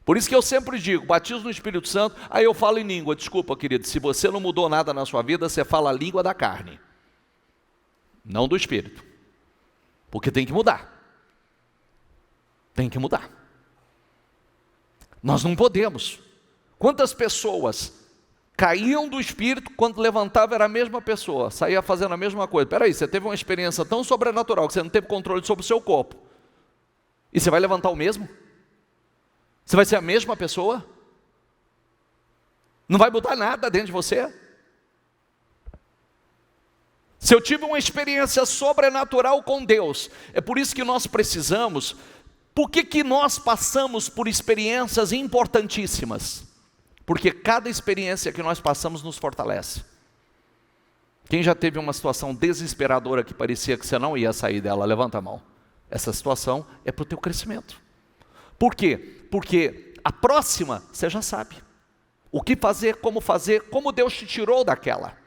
Por isso que eu sempre digo, batismo no Espírito Santo, aí eu falo em língua. Desculpa, querido, se você não mudou nada na sua vida, você fala a língua da carne, não do Espírito. Porque tem que mudar. Tem que mudar. Nós não podemos. Quantas pessoas caíam do Espírito, quando levantavam era a mesma pessoa, saía fazendo a mesma coisa. Espera aí, você teve uma experiência tão sobrenatural que você não teve controle sobre o seu corpo. E você vai levantar o mesmo? Você vai ser a mesma pessoa? Não vai mudar nada dentro de você? Se eu tive uma experiência sobrenatural com Deus, é por isso que nós precisamos. Por que nós passamos por experiências importantíssimas? Porque cada experiência que nós passamos nos fortalece. Quem já teve uma situação desesperadora que parecia que você não ia sair dela, levanta a mão. Essa situação é para o teu crescimento. Por quê? Porque a próxima você já sabe. O que fazer, como Deus te tirou daquela.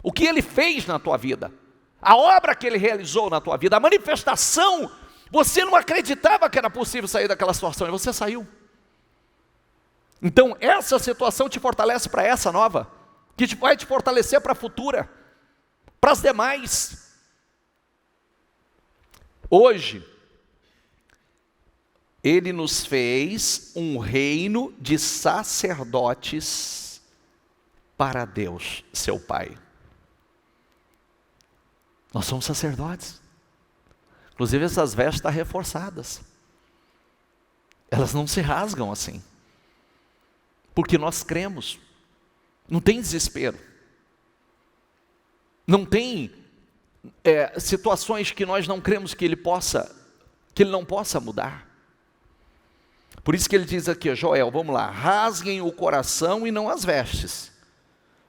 O que Ele fez na tua vida. A obra que Ele realizou na tua vida. A manifestação. Você não acreditava que era possível sair daquela situação e você saiu. Então essa situação te fortalece para essa nova. Que vai te fortalecer para a futura. Para as demais. Hoje, Ele nos fez um reino de sacerdotes para Deus, seu Pai. Nós somos sacerdotes. Inclusive essas vestes estão reforçadas. Elas não se rasgam assim. Porque nós cremos. Não tem desespero. Não tem situações que nós não cremos que Ele não possa mudar. Por isso que ele diz aqui, Joel, vamos lá, rasguem o coração e não as vestes.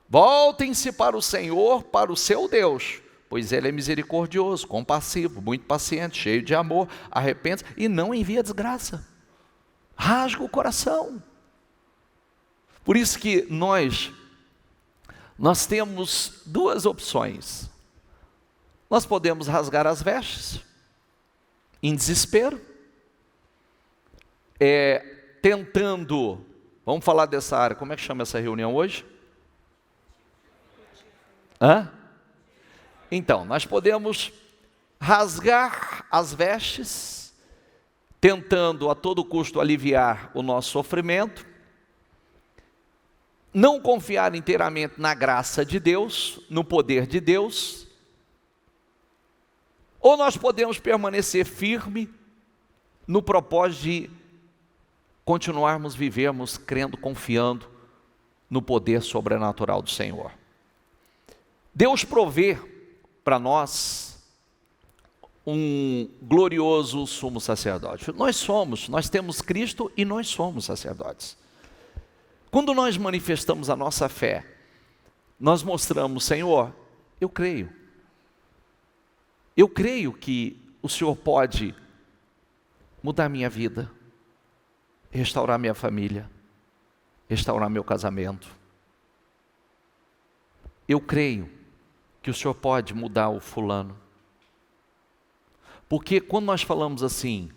Voltem-se para o Senhor, para o seu Deus, pois Ele é misericordioso, compassivo, muito paciente, cheio de amor, arrepende-se e não envia desgraça. Rasga o coração. Por isso que nós temos duas opções. Nós podemos rasgar as vestes, em desespero, tentando, vamos falar dessa área, como é que chama essa reunião hoje? Então, nós podemos rasgar as vestes, tentando a todo custo aliviar o nosso sofrimento, não confiar inteiramente na graça de Deus, no poder de Deus, ou nós podemos permanecer firme no propósito de continuarmos vivermos crendo, confiando no poder sobrenatural do Senhor. Deus provê para nós um glorioso sumo sacerdote. Nós temos Cristo e nós somos sacerdotes. Quando nós manifestamos a nossa fé, nós mostramos, Senhor, eu creio que o Senhor pode mudar minha vida, restaurar minha família, restaurar meu casamento. Eu creio que o Senhor pode mudar o fulano. Porque quando nós falamos assim,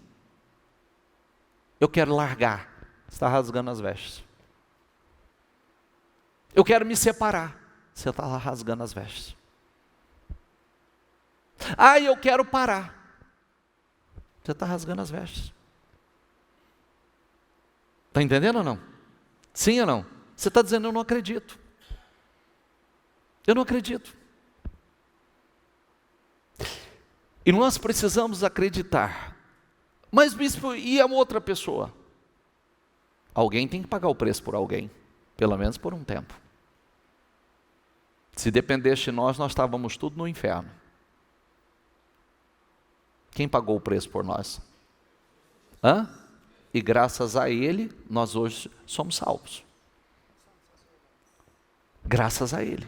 eu quero largar, você está rasgando as vestes. Eu quero me separar, você está rasgando as vestes. Eu quero parar, você está rasgando as vestes. Está entendendo ou não? Sim ou não? Você está dizendo, eu não acredito. Eu não acredito. E nós precisamos acreditar. Mas bispo, e a outra pessoa? Alguém tem que pagar o preço por alguém, pelo menos por um tempo. Se dependesse de nós estávamos tudo no inferno. Quem pagou o preço por nós? E graças a Ele, nós hoje somos salvos. Graças a Ele.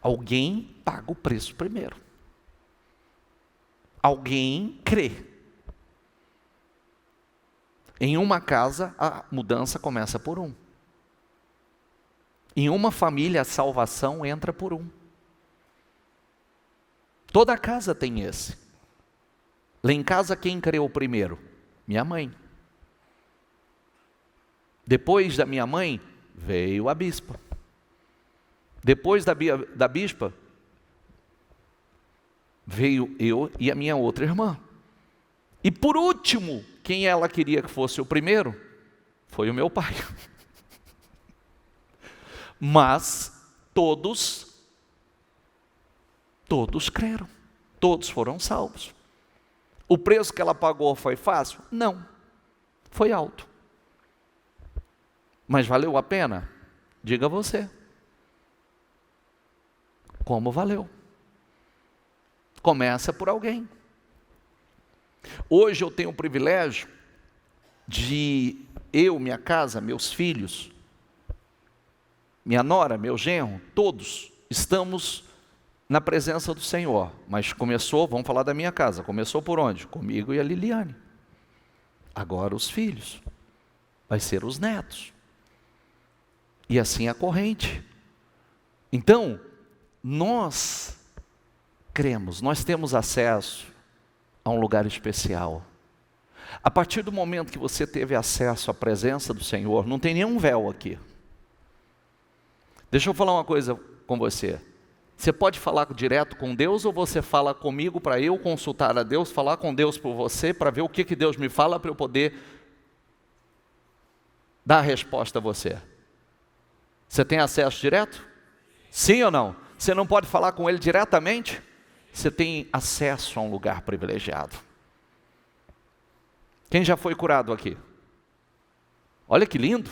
Alguém paga o preço primeiro. Alguém crê. Em uma casa, a mudança começa por um. Em uma família, a salvação entra por um. Toda casa tem esse. Lá em casa, quem creu primeiro? Minha mãe. Depois da minha mãe, veio a bispa. Depois da bispa, veio eu e a minha outra irmã. E por último, quem ela queria que fosse o primeiro, foi o meu pai. Mas todos creram, todos foram salvos. O preço que ela pagou foi fácil? Não, foi alto. Mas valeu a pena? Diga você. Como valeu? Começa por alguém. Hoje eu tenho o privilégio de minha casa, meus filhos, minha nora, meu genro, todos estamos na presença do Senhor. Mas começou, vamos falar da minha casa, começou por onde? Comigo e a Liliane. Agora os filhos, vai ser os netos. E assim a corrente. Então, nós cremos, nós temos acesso a um lugar especial. A partir do momento que você teve acesso à presença do Senhor, não tem nenhum véu aqui. Deixa eu falar uma coisa com você. Você pode falar direto com Deus ou você fala comigo para eu consultar a Deus, falar com Deus por você, para ver o que Deus me fala para eu poder dar a resposta a você? Você tem acesso direto? Sim ou não? Você não pode falar com Ele diretamente? Você tem acesso a um lugar privilegiado. Quem já foi curado aqui? Olha que lindo.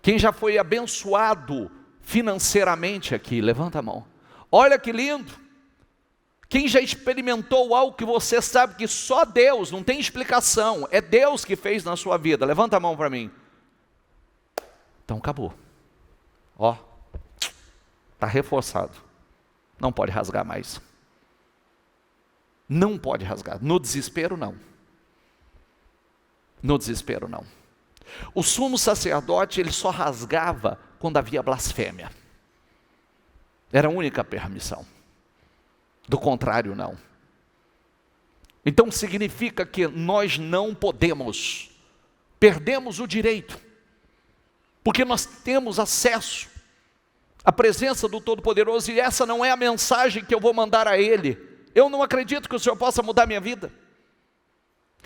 Quem já foi abençoado financeiramente aqui? Levanta a mão. Olha que lindo. Quem já experimentou algo que você sabe que só Deus, não tem explicação, é Deus que fez na sua vida? Levanta a mão para mim. Então acabou. Ó, está reforçado. Não pode rasgar mais. Não pode rasgar. No desespero, não. No desespero, não. O sumo sacerdote, ele só rasgava quando havia blasfêmia. Era a única permissão. Do contrário, não. Então significa que nós não podemos, perdemos o direito, porque nós temos acesso à presença do Todo-Poderoso, e essa não é a mensagem que eu vou mandar a Ele. Eu não acredito que o Senhor possa mudar minha vida.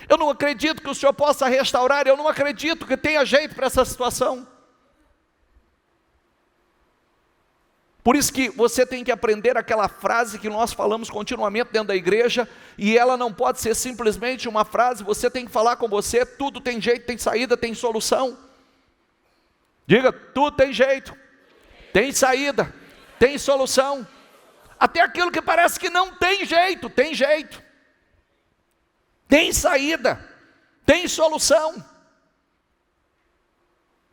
Eu não acredito que o Senhor possa restaurar, eu não acredito que tenha jeito para essa situação. Por isso que você tem que aprender aquela frase que nós falamos continuamente dentro da igreja, e ela não pode ser simplesmente uma frase, você tem que falar com você, tudo tem jeito, tem saída, tem solução. Diga, tudo tem jeito, tem saída, tem solução. Até aquilo que parece que não tem jeito, tem jeito. Tem saída, tem solução.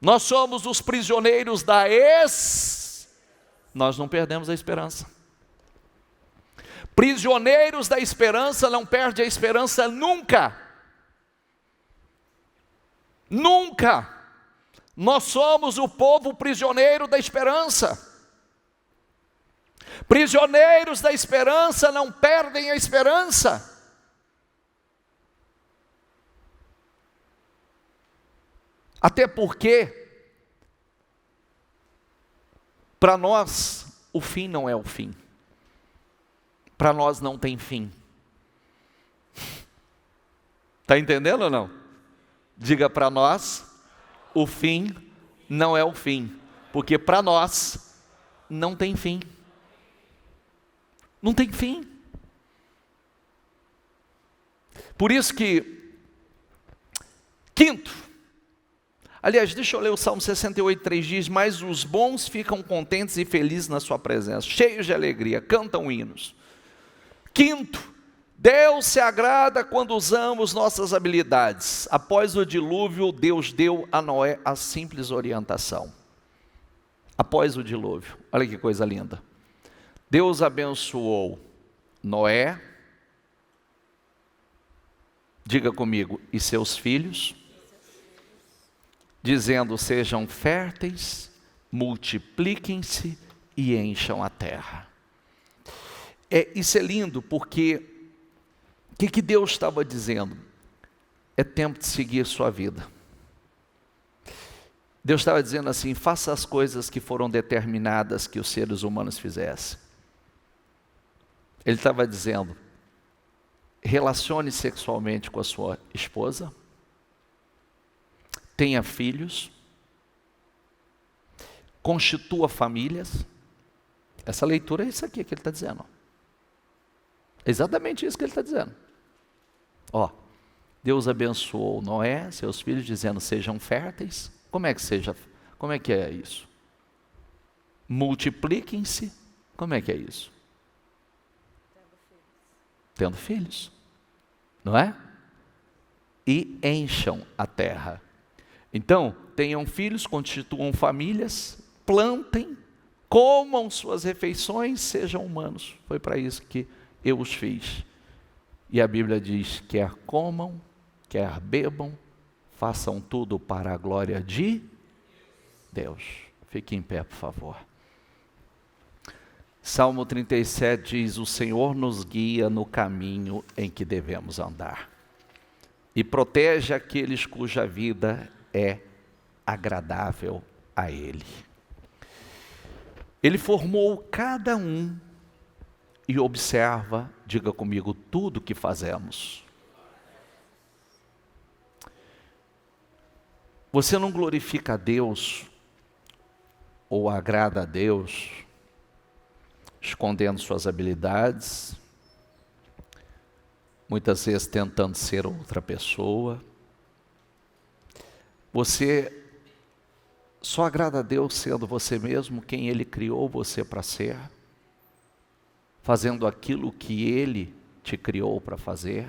Nós somos os prisioneiros nós não perdemos a esperança. Prisioneiros da esperança não perde a esperança nunca. Nunca. Nós somos o povo prisioneiro da esperança. Prisioneiros da esperança não perdem a esperança. Até porque, para nós, o fim não é o fim. Para nós não tem fim. Está entendendo ou não? Diga, para nós, o fim não é o fim. Porque para nós, não tem fim. Não tem fim. Por isso que, quinto, aliás, deixa eu ler o Salmo 68:3, diz, mas os bons ficam contentes e felizes na sua presença, cheios de alegria, cantam hinos. Quinto, Deus se agrada quando usamos nossas habilidades. Após o dilúvio, Deus deu a Noé a simples orientação. Após o dilúvio, olha que coisa linda. Deus abençoou Noé, diga comigo, e seus filhos, dizendo, sejam férteis, multipliquem-se e encham a terra. Isso é lindo, porque o que Deus estava dizendo? É tempo de seguir sua vida. Deus estava dizendo assim, faça as coisas que foram determinadas que os seres humanos fizessem. Ele estava dizendo, relacione sexualmente com a sua esposa, tenha filhos, constitua famílias. Essa leitura é isso aqui que ele está dizendo. É exatamente isso que ele está dizendo. Deus abençoou Noé, seus filhos, dizendo, sejam férteis. Como é que é isso? Multipliquem-se. Como é que é isso? Tendo filhos. Não é? E encham a terra. Então, tenham filhos, constituam famílias, plantem, comam suas refeições, sejam humanos. Foi para isso que eu os fiz. E a Bíblia diz, quer comam, quer bebam, façam tudo para a glória de Deus. Fique em pé, por favor. Salmo 37 diz, o Senhor nos guia no caminho em que devemos andar. E protege aqueles cuja vida é agradável a Ele. Ele formou cada um e observa, diga comigo, tudo que fazemos. Você não glorifica a Deus ou agrada a Deus escondendo suas habilidades, muitas vezes tentando ser outra pessoa. Você só agrada a Deus sendo você mesmo quem Ele criou você para ser, fazendo aquilo que Ele te criou para fazer.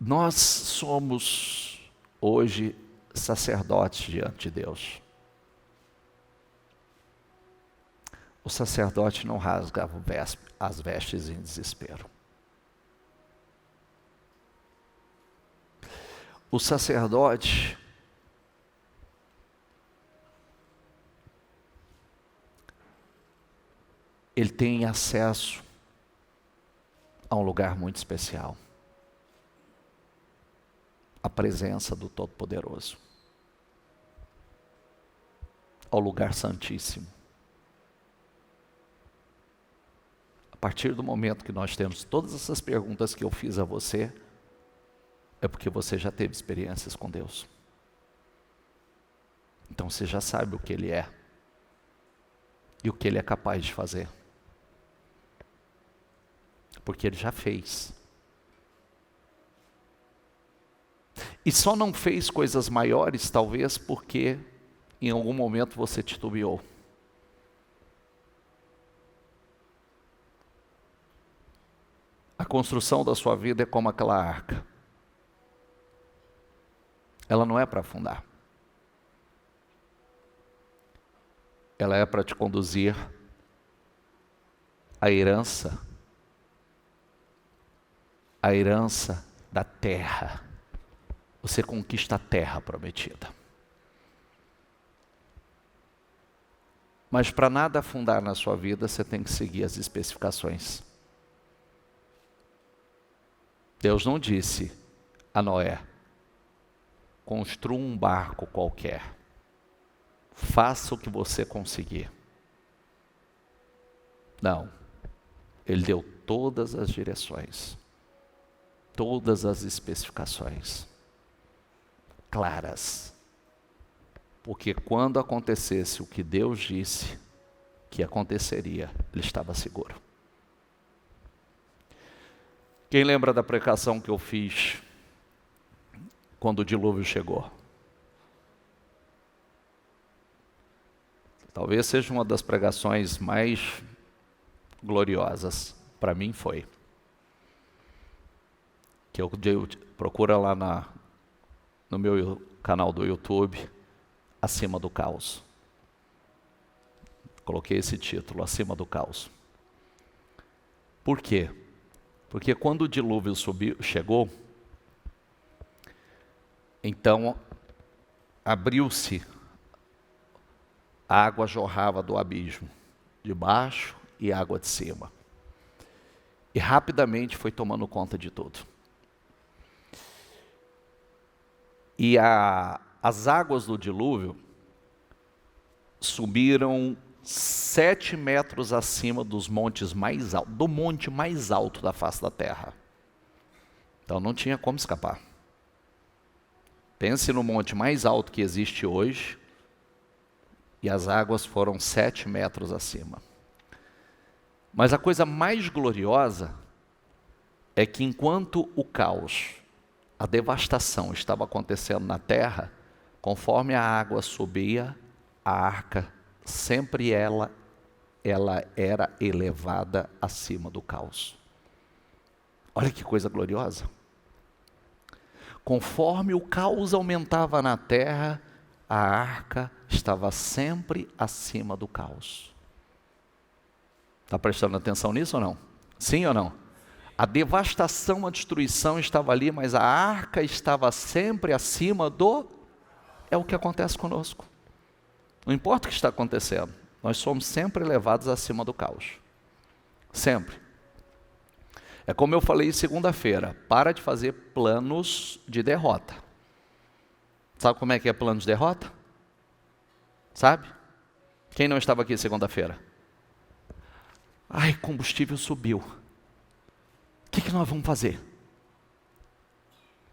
Nós somos hoje sacerdotes diante de Deus. O sacerdote não rasgava as vestes em desespero. O sacerdote ele tem acesso a um lugar muito especial, a presença do Todo-Poderoso, ao lugar santíssimo. A partir do momento que nós temos todas essas perguntas que eu fiz a você, é porque você já teve experiências com Deus. Então você já sabe o que Ele é e o que Ele é capaz de fazer, porque Ele já fez. E só não fez coisas maiores, talvez, porque em algum momento você titubeou. A construção da sua vida é como aquela arca. Ela não é para afundar. Ela é para te conduzir à herança da terra. Você conquista a terra prometida. Mas para nada afundar na sua vida, você tem que seguir as especificações. Deus não disse a Noé: construa um barco qualquer, faça o que você conseguir. Não, Ele deu todas as direções, todas as especificações, claras. Porque quando acontecesse o que Deus disse que aconteceria, Ele estava seguro. Quem lembra da pregação que eu fiz quando o dilúvio chegou? Talvez seja uma das pregações mais gloriosas. Para mim foi. Que eu procura lá no meu canal do YouTube, Acima do Caos. Coloquei esse título, Acima do Caos. Por quê? Porque quando o dilúvio chegou, então abriu-se, a água jorrava do abismo, de baixo e água de cima. E rapidamente foi tomando conta de tudo. E as águas do dilúvio subiram 7 metros acima dos montes mais altos, do monte mais alto da face da terra. Então não tinha como escapar. Pense no monte mais alto que existe hoje, e as águas foram 7 metros acima. Mas a coisa mais gloriosa é que enquanto o caos, a devastação estava acontecendo na terra, conforme a água subia, a arca sempre ela era elevada acima do caos. Olha que coisa gloriosa. Conforme o caos aumentava na terra, a arca estava sempre acima do caos. Está prestando atenção nisso ou não? Sim ou não? A devastação, a destruição estava ali, mas a arca estava sempre acima do... É o que acontece conosco. Não importa o que está acontecendo, nós somos sempre levados acima do caos. Sempre. É como eu falei segunda-feira, para de fazer planos de derrota. Sabe como é que é plano de derrota? Sabe? Quem não estava aqui segunda-feira? Ai, combustível subiu. O que nós vamos fazer?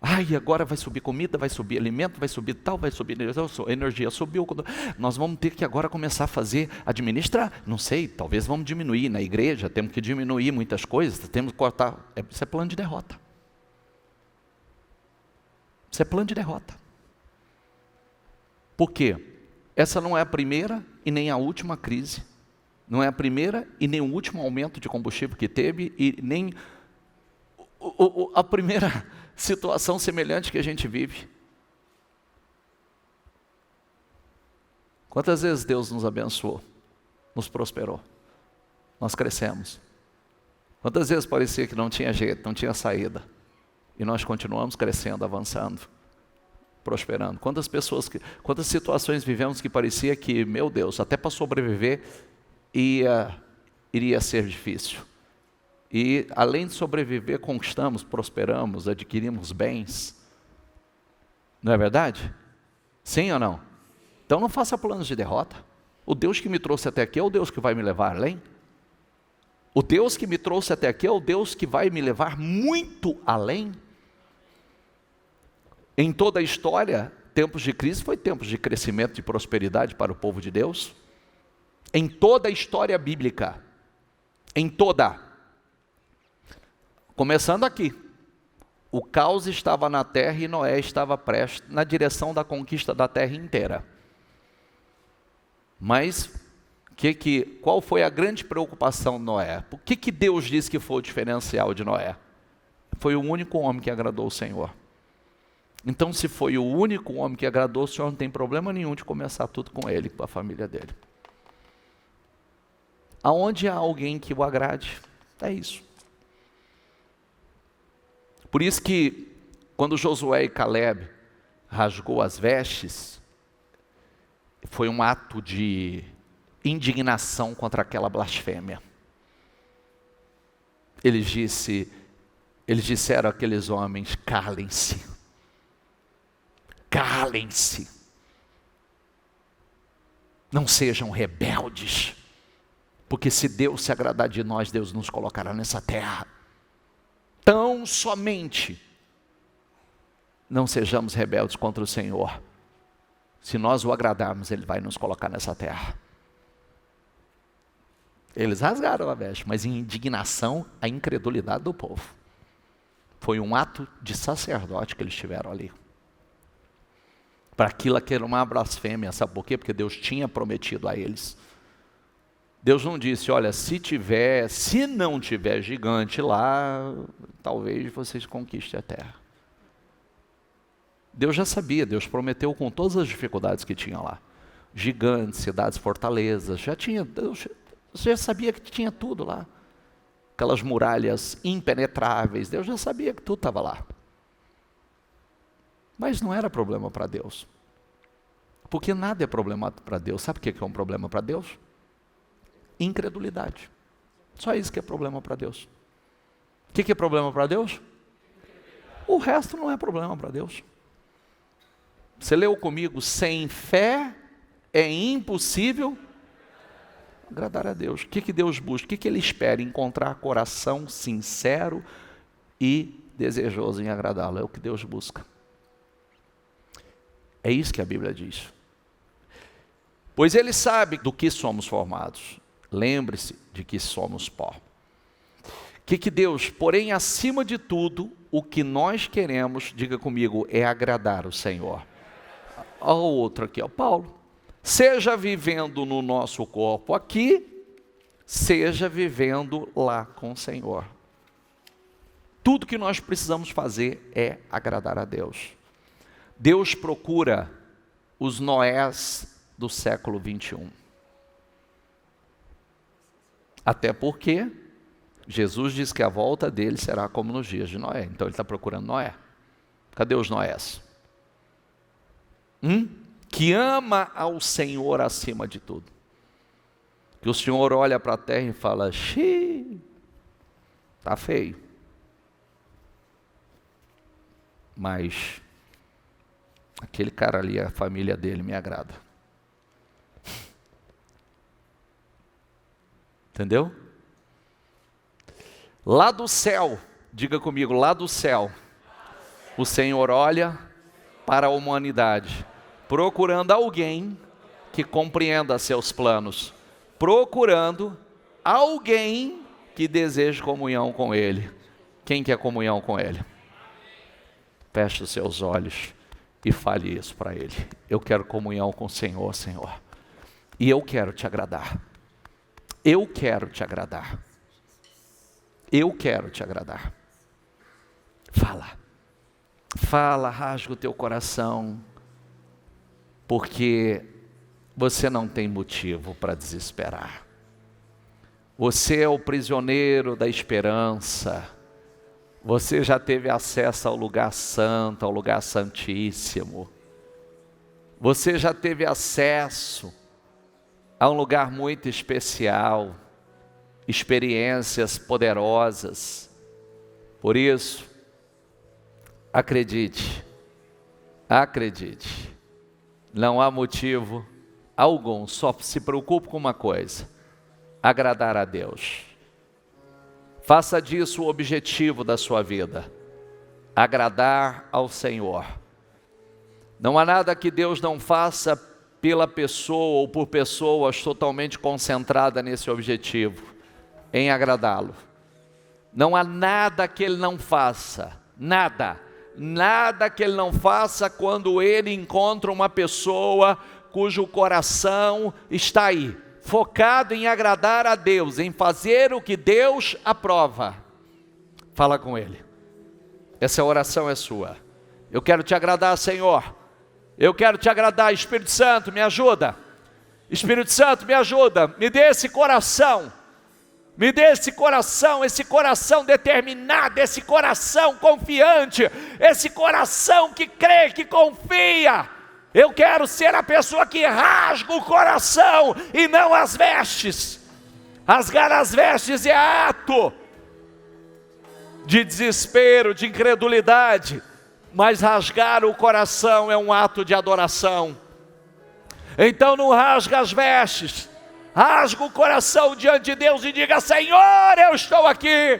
Ai, agora vai subir comida, vai subir alimento, vai subir tal, vai subir energia. Subiu. Nós vamos ter que agora começar a administrar. Não sei, talvez vamos diminuir na igreja, temos que diminuir muitas coisas, temos que cortar. Isso é plano de derrota. Isso é plano de derrota. Por quê? Essa não é a primeira e nem a última crise. Não é a primeira e nem o último aumento de combustível que teve e nem a primeira situação semelhante que a gente vive. Quantas vezes Deus nos abençoou, nos prosperou, nós crescemos. Quantas vezes parecia que não tinha jeito, não tinha saída, e nós continuamos crescendo, avançando, prosperando. Quantas situações vivemos que parecia que, meu Deus, até para sobreviver iria ser difícil. E além de sobreviver, conquistamos, prosperamos, adquirimos bens. Não é verdade? Sim ou não? Então não faça planos de derrota. O Deus que me trouxe até aqui é o Deus que vai me levar além. O Deus que me trouxe até aqui é o Deus que vai me levar muito além. Em toda a história, tempos de crise foi tempos de crescimento e prosperidade para o povo de Deus. Em toda a história bíblica. Em toda. Começando aqui. O caos estava na terra e Noé estava prestes na direção da conquista da terra inteira. Mas, qual foi a grande preocupação de Noé? O que Deus disse que foi o diferencial de Noé? Foi o único homem que agradou o Senhor. Então, se foi o único homem que agradou o Senhor, não tem problema nenhum de começar tudo com ele, com a família dele. Aonde há alguém que o agrade, é isso. Por isso que, quando Josué e Caleb rasgou as vestes, foi um ato de indignação contra aquela blasfêmia. Eles disseram àqueles homens: calem-se. Calem-se. Não sejam rebeldes. Porque se Deus se agradar de nós, Deus nos colocará nessa terra. Tão somente não sejamos rebeldes contra o Senhor. Se nós o agradarmos, Ele vai nos colocar nessa terra. Eles rasgaram a veste, mas em indignação, a incredulidade do povo. Foi um ato de sacerdote que eles tiveram ali. Para aquilo que era uma blasfêmia, sabe por quê? Porque Deus tinha prometido a eles. Deus não disse: olha, se não tiver gigante lá, talvez vocês conquistem a terra. Deus já sabia, Deus prometeu com todas as dificuldades que tinha lá. Gigantes, cidades, fortalezas, Deus já sabia que tinha tudo lá. Aquelas muralhas impenetráveis, Deus já sabia que tudo estava lá. Mas não era problema para Deus. Porque nada é problema para Deus. Sabe o que é um problema para Deus? Incredulidade. Só isso que é problema para Deus. O que é problema para Deus? O resto não é problema para Deus. Você leu comigo: sem fé é impossível agradar a Deus. O que Deus busca? O que Ele espera? Encontrar coração sincero e desejoso em agradá-lo. É o que Deus busca. É isso que a Bíblia diz. Pois Ele sabe do que somos formados. Lembre-se de que somos pó. Que Deus, porém, acima de tudo, o que nós queremos, diga comigo, é agradar o Senhor. Olha o outro aqui, Paulo. Seja vivendo no nosso corpo aqui, seja vivendo lá com o Senhor. Tudo que nós precisamos fazer é agradar a Deus. Deus procura os Noés do século 21. Até porque Jesus diz que a volta dele será como nos dias de Noé. Então ele está procurando Noé. Cadê os Noés? Que ama ao Senhor acima de tudo. Que o Senhor olha para a terra e fala: xiii, está feio. Mas aquele cara ali, a família dele me agrada. Entendeu? Lá do céu, diga comigo, lá do céu, o Senhor olha para a humanidade, procurando alguém que compreenda seus planos, procurando alguém que deseje comunhão com Ele. Quem quer comunhão com Ele? Feche os seus olhos e fale isso para Ele. Eu quero comunhão com o Senhor, Senhor. E eu quero te agradar. Eu quero te agradar. Eu quero te agradar. Fala. Fala, rasga o teu coração. Porque você não tem motivo para desesperar. Você é o prisioneiro da esperança. Você já teve acesso ao lugar santo, ao lugar santíssimo. Você já teve acesso a um lugar muito especial, experiências poderosas. Por isso, acredite, não há motivo algum, só se preocupe com uma coisa: agradar a Deus. Faça disso o objetivo da sua vida, agradar ao Senhor. Não há nada que Deus não faça pela pessoa ou por pessoas totalmente concentradas nesse objetivo, em agradá-lo. Não há nada que Ele não faça, nada que Ele não faça quando Ele encontra uma pessoa cujo coração está aí, focado em agradar a Deus, em fazer o que Deus aprova. Fala com Ele. Essa oração é sua. Eu quero te agradar, Senhor. Eu quero te agradar. Espírito Santo, me ajuda. Espírito Santo, me ajuda. Me dê esse coração. Me dê esse coração determinado, esse coração confiante, esse coração que crê, que confia. Eu quero ser a pessoa que rasga o coração e não as vestes. Rasgar as vestes é ato de desespero, de incredulidade, mas rasgar o coração é um ato de adoração. Então não rasga as vestes, rasga o coração diante de Deus e diga: Senhor, eu estou aqui.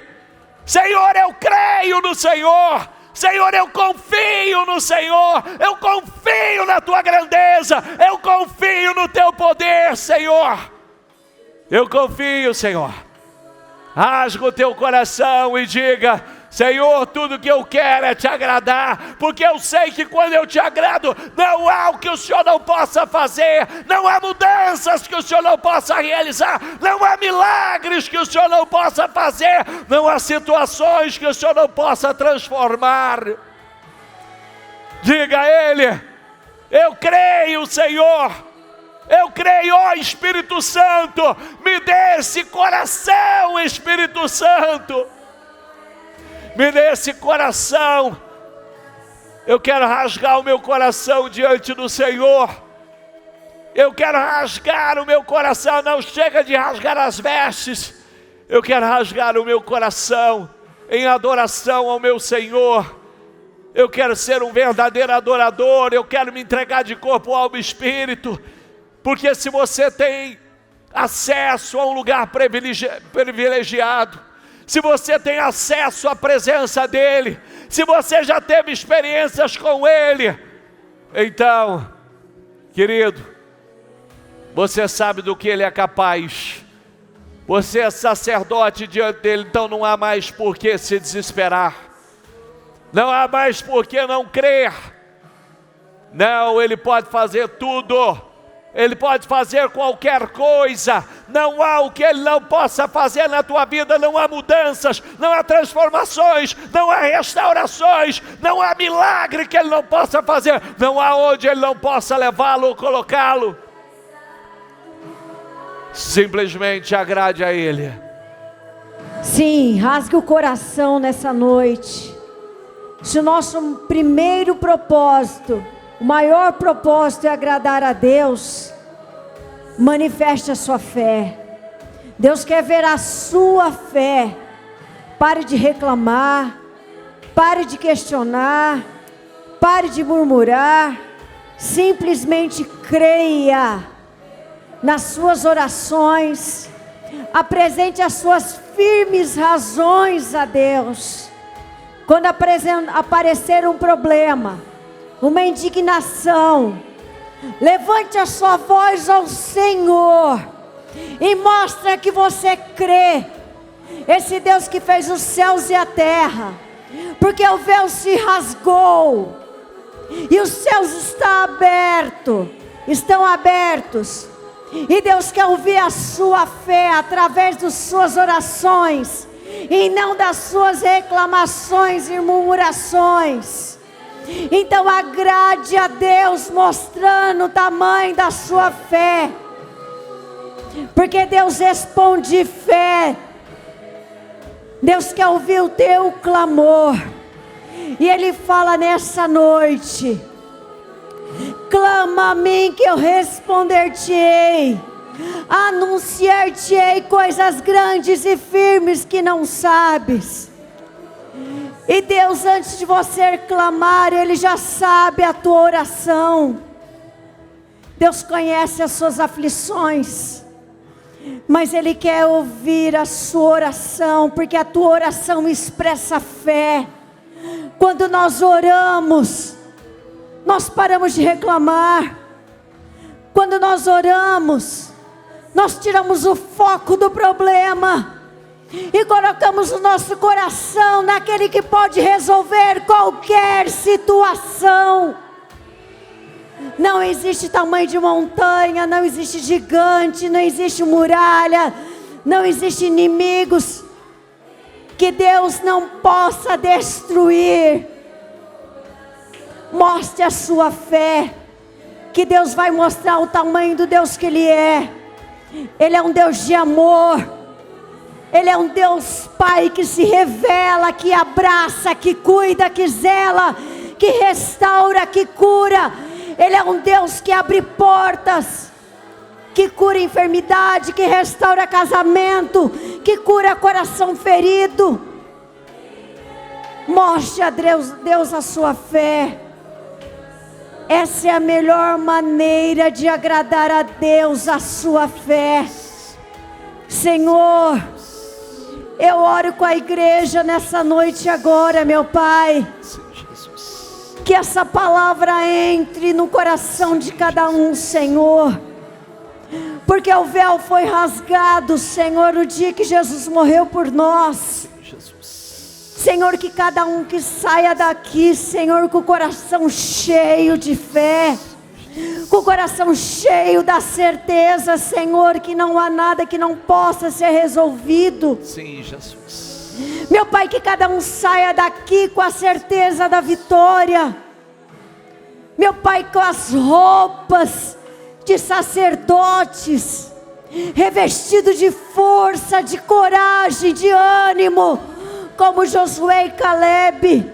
Senhor, eu creio no Senhor. Senhor, eu confio no Senhor, eu confio na Tua grandeza, eu confio no Teu poder, Senhor. Eu confio, Senhor. Rasga o teu coração e diga: Senhor, tudo que eu quero é te agradar, porque eu sei que quando eu te agrado, não há o que o Senhor não possa fazer, não há mudanças que o Senhor não possa realizar, não há milagres que o Senhor não possa fazer, não há situações que o Senhor não possa transformar. Diga a Ele: eu creio, Senhor, eu creio, ó Espírito Santo, me dê esse coração, Espírito Santo. Me dê esse coração. Eu quero rasgar o meu coração diante do Senhor. Eu quero rasgar o meu coração. Não chega de rasgar as vestes. Eu quero rasgar o meu coração em adoração ao meu Senhor. Eu quero ser um verdadeiro adorador. Eu quero me entregar de corpo, alma e espírito. Porque se você tem acesso a um lugar privilegiado, se você tem acesso à presença dEle, se você já teve experiências com Ele, então, querido, você sabe do que Ele é capaz. Você é sacerdote diante dEle, então não há mais por que se desesperar. Não há mais por que não crer. Não, Ele pode fazer tudo. Ele pode fazer qualquer coisa. Não há o que Ele não possa fazer na tua vida. Não há mudanças, não há transformações, não há restaurações, não há milagre que Ele não possa fazer. Não há onde Ele não possa levá-lo ou colocá-lo. Simplesmente agrade a Ele. Sim, rasgue o coração nessa noite. Se o nosso primeiro propósito, o maior propósito é agradar a Deus, manifeste a sua fé. Deus quer ver a sua fé. Pare de reclamar, pare de questionar, pare de murmurar, Simplesmente creia nas suas orações. Apresente as suas firmes razões a Deus. Quando aparecer um problema, uma indignação, levante a sua voz ao Senhor e mostre que você crê. Esse Deus que fez os céus e a terra, porque o véu se rasgou e os céus estão abertos, e Deus quer ouvir a sua fé através das suas orações e não das suas reclamações e murmurações. Então agrade a Deus mostrando o tamanho da sua fé, porque Deus responde fé. Deus quer ouvir o teu clamor, e Ele fala nessa noite: clama a mim que eu responder-te-ei, anunciar-te-ei coisas grandes e firmes que não sabes. E Deus, antes de você clamar, Ele já sabe a tua oração. Deus conhece as suas aflições, mas Ele quer ouvir a sua oração, porque a tua oração expressa fé. Quando nós oramos, nós paramos de reclamar. Quando nós oramos, nós tiramos o foco do problema e colocamos o nosso coração naquele que pode resolver qualquer situação. Não existe tamanho de montanha, não existe gigante, não existe muralha, não existe inimigos que Deus não possa destruir. Mostre a sua fé, que Deus vai mostrar o tamanho do Deus que Ele é. Ele é um Deus de amor. Ele é um Deus Pai que se revela, que abraça, que cuida, que zela, que restaura, que cura. Ele é um Deus que abre portas, que cura enfermidade, que restaura casamento, que cura coração ferido. Mostre a Deus a sua fé. Essa é a melhor maneira de agradar a Deus, a sua fé. Senhor, eu oro com a igreja nessa noite agora, meu Pai. Que essa palavra entre no coração de cada um, Senhor. Porque o véu foi rasgado, Senhor, no dia que Jesus morreu por nós. Senhor, que cada um que saia daqui, Senhor, com o coração cheio de fé, com o coração cheio da certeza, Senhor, que não há nada que não possa ser resolvido. Sim, Jesus. Meu Pai, que cada um saia daqui com a certeza da vitória. Meu Pai, com as roupas de sacerdotes, revestido de força, de coragem, de ânimo, como Josué e Caleb,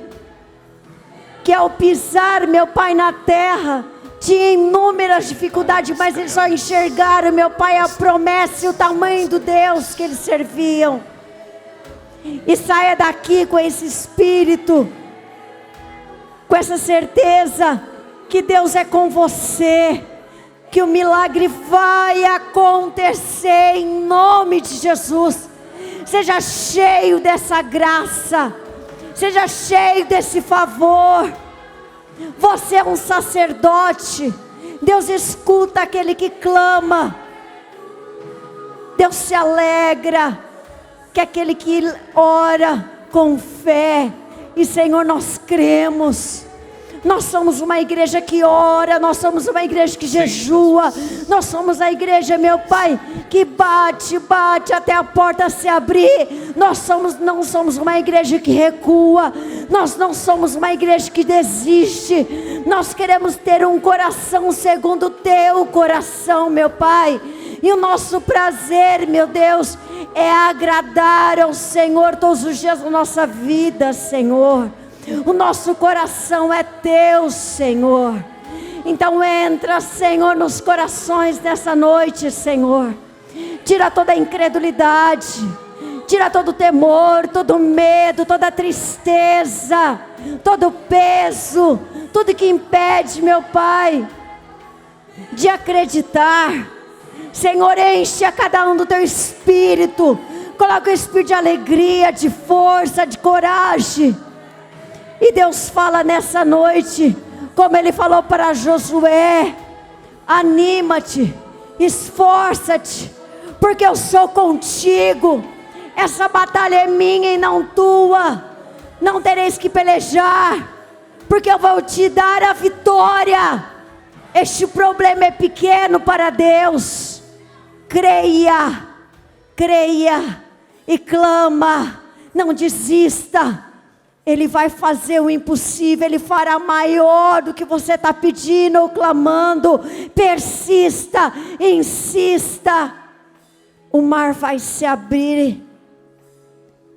que ao pisar, meu Pai, na terra, tinha inúmeras dificuldades, mas eles só enxergaram, meu Pai, a promessa e o tamanho do Deus que eles serviam. E saia daqui com esse espírito, com essa certeza que Deus é com você, que o milagre vai acontecer em nome de Jesus. Seja cheio dessa graça, seja cheio desse favor. Você é um sacerdote. Deus escuta aquele que clama. Deus se alegra que aquele que ora com fé. E Senhor, nós cremos. Nós somos uma igreja que ora, nós somos uma igreja que jejua, nós somos a igreja, meu Pai, que bate até a porta se abrir. Nós não somos uma igreja que recua, nós não somos uma igreja que desiste. Nós queremos ter um coração segundo o teu coração, meu Pai. E o nosso prazer, meu Deus, é agradar ao Senhor todos os dias da nossa vida, Senhor. O nosso coração é teu, Senhor. Então entra, Senhor, nos corações dessa noite, Senhor. Tira toda a incredulidade, tira todo o temor, todo o medo, toda a tristeza, todo o peso, tudo que impede, meu Pai, de acreditar. Senhor, enche a cada um do teu espírito, coloca o espírito de alegria, de força, de coragem. E Deus fala nessa noite, como Ele falou para Josué: anima-te, esforça-te, porque eu sou contigo. Essa batalha é minha e não tua. Não tereis que pelejar, porque eu vou te dar a vitória. Este problema é pequeno para Deus. Creia, creia e clama, não desista. Ele vai fazer o impossível, Ele fará maior do que você está pedindo ou clamando. Persista, insista. O mar vai se abrir,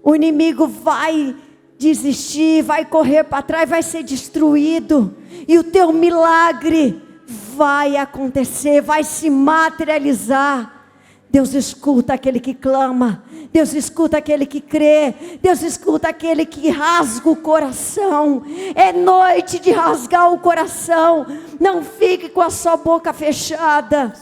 o inimigo vai desistir, vai correr para trás, vai ser destruído, e o teu milagre vai acontecer, vai se materializar. Deus escuta aquele que clama, Deus escuta aquele que crê, Deus escuta aquele que rasga o coração. É noite de rasgar o coração. Não fique com a sua boca fechada.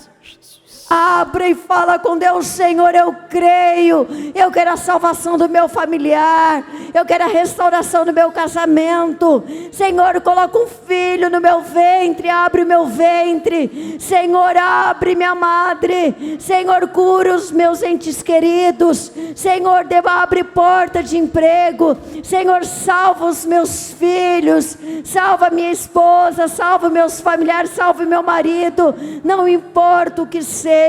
Abra e fala com Deus: Senhor, eu creio, eu quero a salvação do meu familiar, eu quero a restauração do meu casamento. Senhor, coloca um filho no meu ventre, abre o meu ventre. Senhor, abre minha madre. Senhor, cura os meus entes queridos. Senhor, abre porta de emprego. Senhor, salva os meus filhos, salva minha esposa, salva meus familiares, salva meu marido. Não importa o que seja,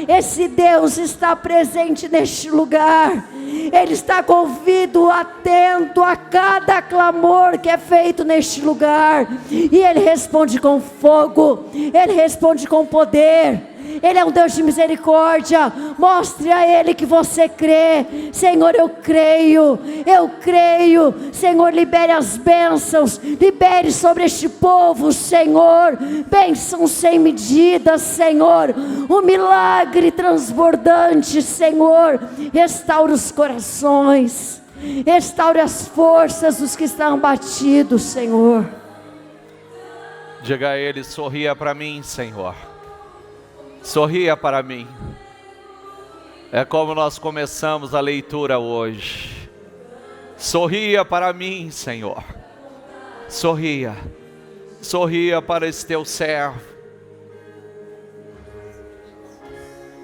esse Deus está presente neste lugar. Ele está com o ouvido atento a cada clamor que é feito neste lugar, e Ele responde com fogo, Ele responde com poder. Ele é um Deus de misericórdia. Mostre a Ele que você crê. Senhor, eu creio, eu creio. Senhor, libere as bênçãos, libere sobre este povo, Senhor, bênção sem medida, Senhor, um milagre transbordante, Senhor. Restaura os corações, restaure as forças dos que estão abatidos, Senhor. Diga a Ele: sorria para mim, Senhor. Sorria para mim. É como nós começamos a leitura hoje. Sorria para mim, Senhor. Sorria. Sorria para esse teu servo.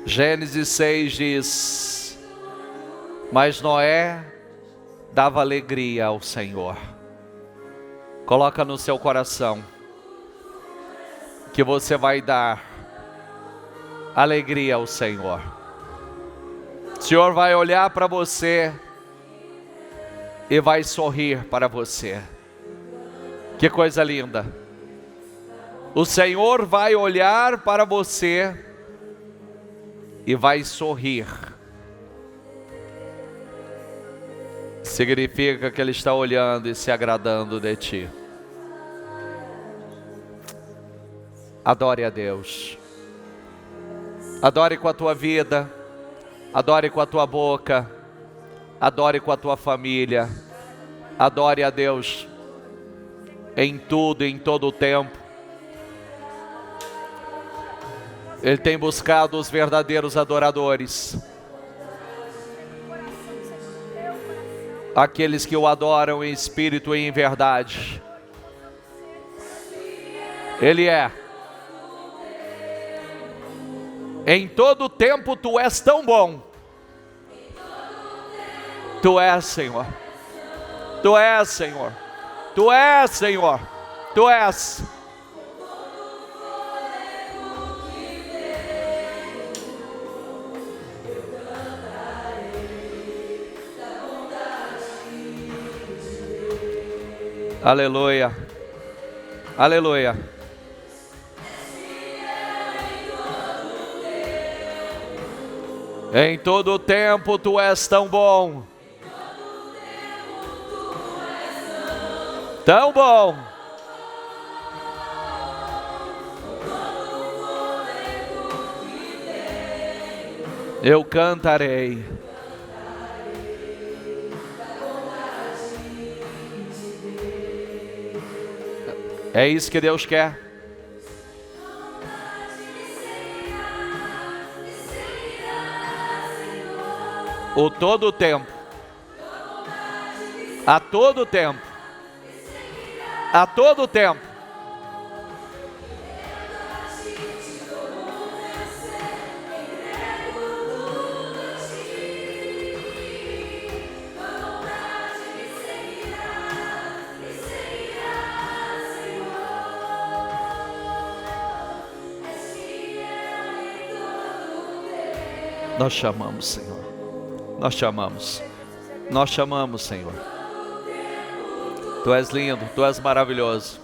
Gênesis 6 diz: mas Noé dava alegria ao Senhor. Coloca no seu coração que você vai dar alegria ao Senhor. O Senhor vai olhar para você e vai sorrir para você. Que coisa linda! O Senhor vai olhar para você e vai sorrir. Significa que Ele está olhando e se agradando de ti. Adore a Deus. Adore com a tua vida, adore com a tua boca, adore com a tua família, adore a Deus em tudo, em todo o tempo. Ele tem buscado os verdadeiros adoradores, aqueles que o adoram em espírito e em verdade. Ele é. Em todo tempo tu és tão bom. Tu és, Senhor. Tu és, Senhor. Tu és, Senhor. Tu és. Aleluia. Aleluia. Em todo tempo tu és tão bom. Tão bom. Eu cantarei. É isso que Deus quer. O todo o tempo. A todo tempo. A todo tempo. Nós chamamos, Senhor. Nós chamamos. Nós chamamos, Senhor. Tu és lindo, Tu és maravilhoso.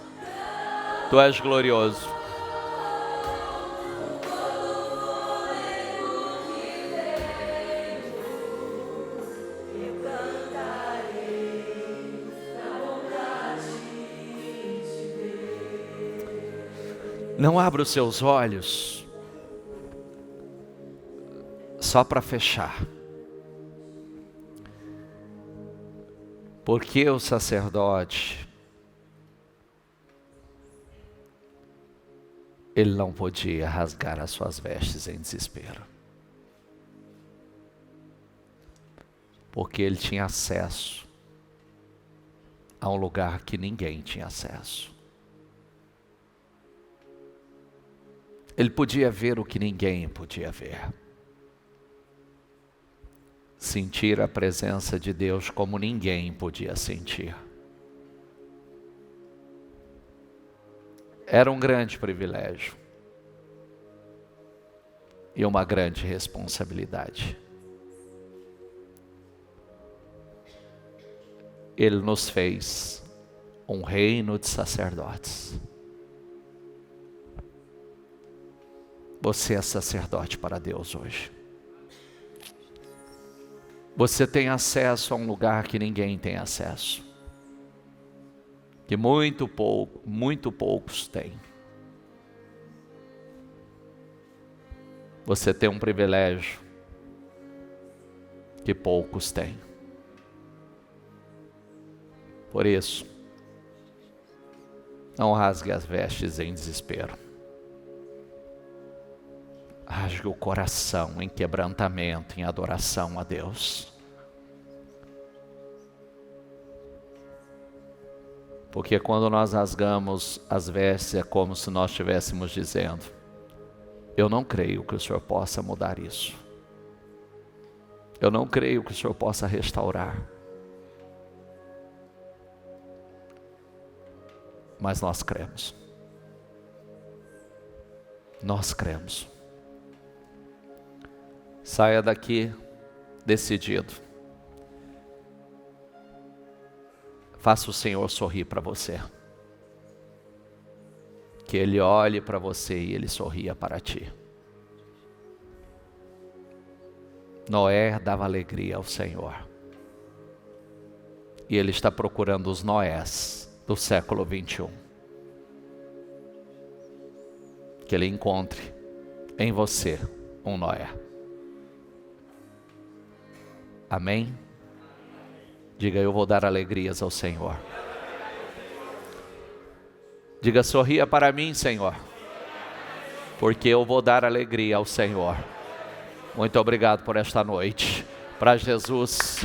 Tu és glorioso. Não abra os seus olhos só para fechar. Porque o sacerdote, ele não podia rasgar as suas vestes em desespero. Porque ele tinha acesso a um lugar que ninguém tinha acesso. Ele podia ver o que ninguém podia ver. Sentir a presença de Deus como ninguém podia sentir. Era um grande privilégio e uma grande responsabilidade. Ele nos fez um reino de sacerdotes. Você é sacerdote para Deus hoje. Você tem acesso a um lugar que ninguém tem acesso. Que muito poucos têm. Você tem um privilégio que poucos têm. Por isso, não rasgue as vestes em desespero. Rasgue o coração em quebrantamento, em adoração a Deus. Porque quando nós rasgamos as vestes é como se nós estivéssemos dizendo: eu não creio que o Senhor possa mudar isso. Eu não creio que o Senhor possa restaurar. Mas nós cremos. Nós cremos. Saia daqui decidido. Faça o Senhor sorrir para você. Que Ele olhe para você e Ele sorria para ti. Noé dava alegria ao Senhor. E Ele está procurando os Noés do século 21. Que Ele encontre em você um Noé. Amém? Diga: eu vou dar alegrias ao Senhor. Diga: sorria para mim, Senhor, porque eu vou dar alegria ao Senhor. Muito obrigado por esta noite. Para Jesus.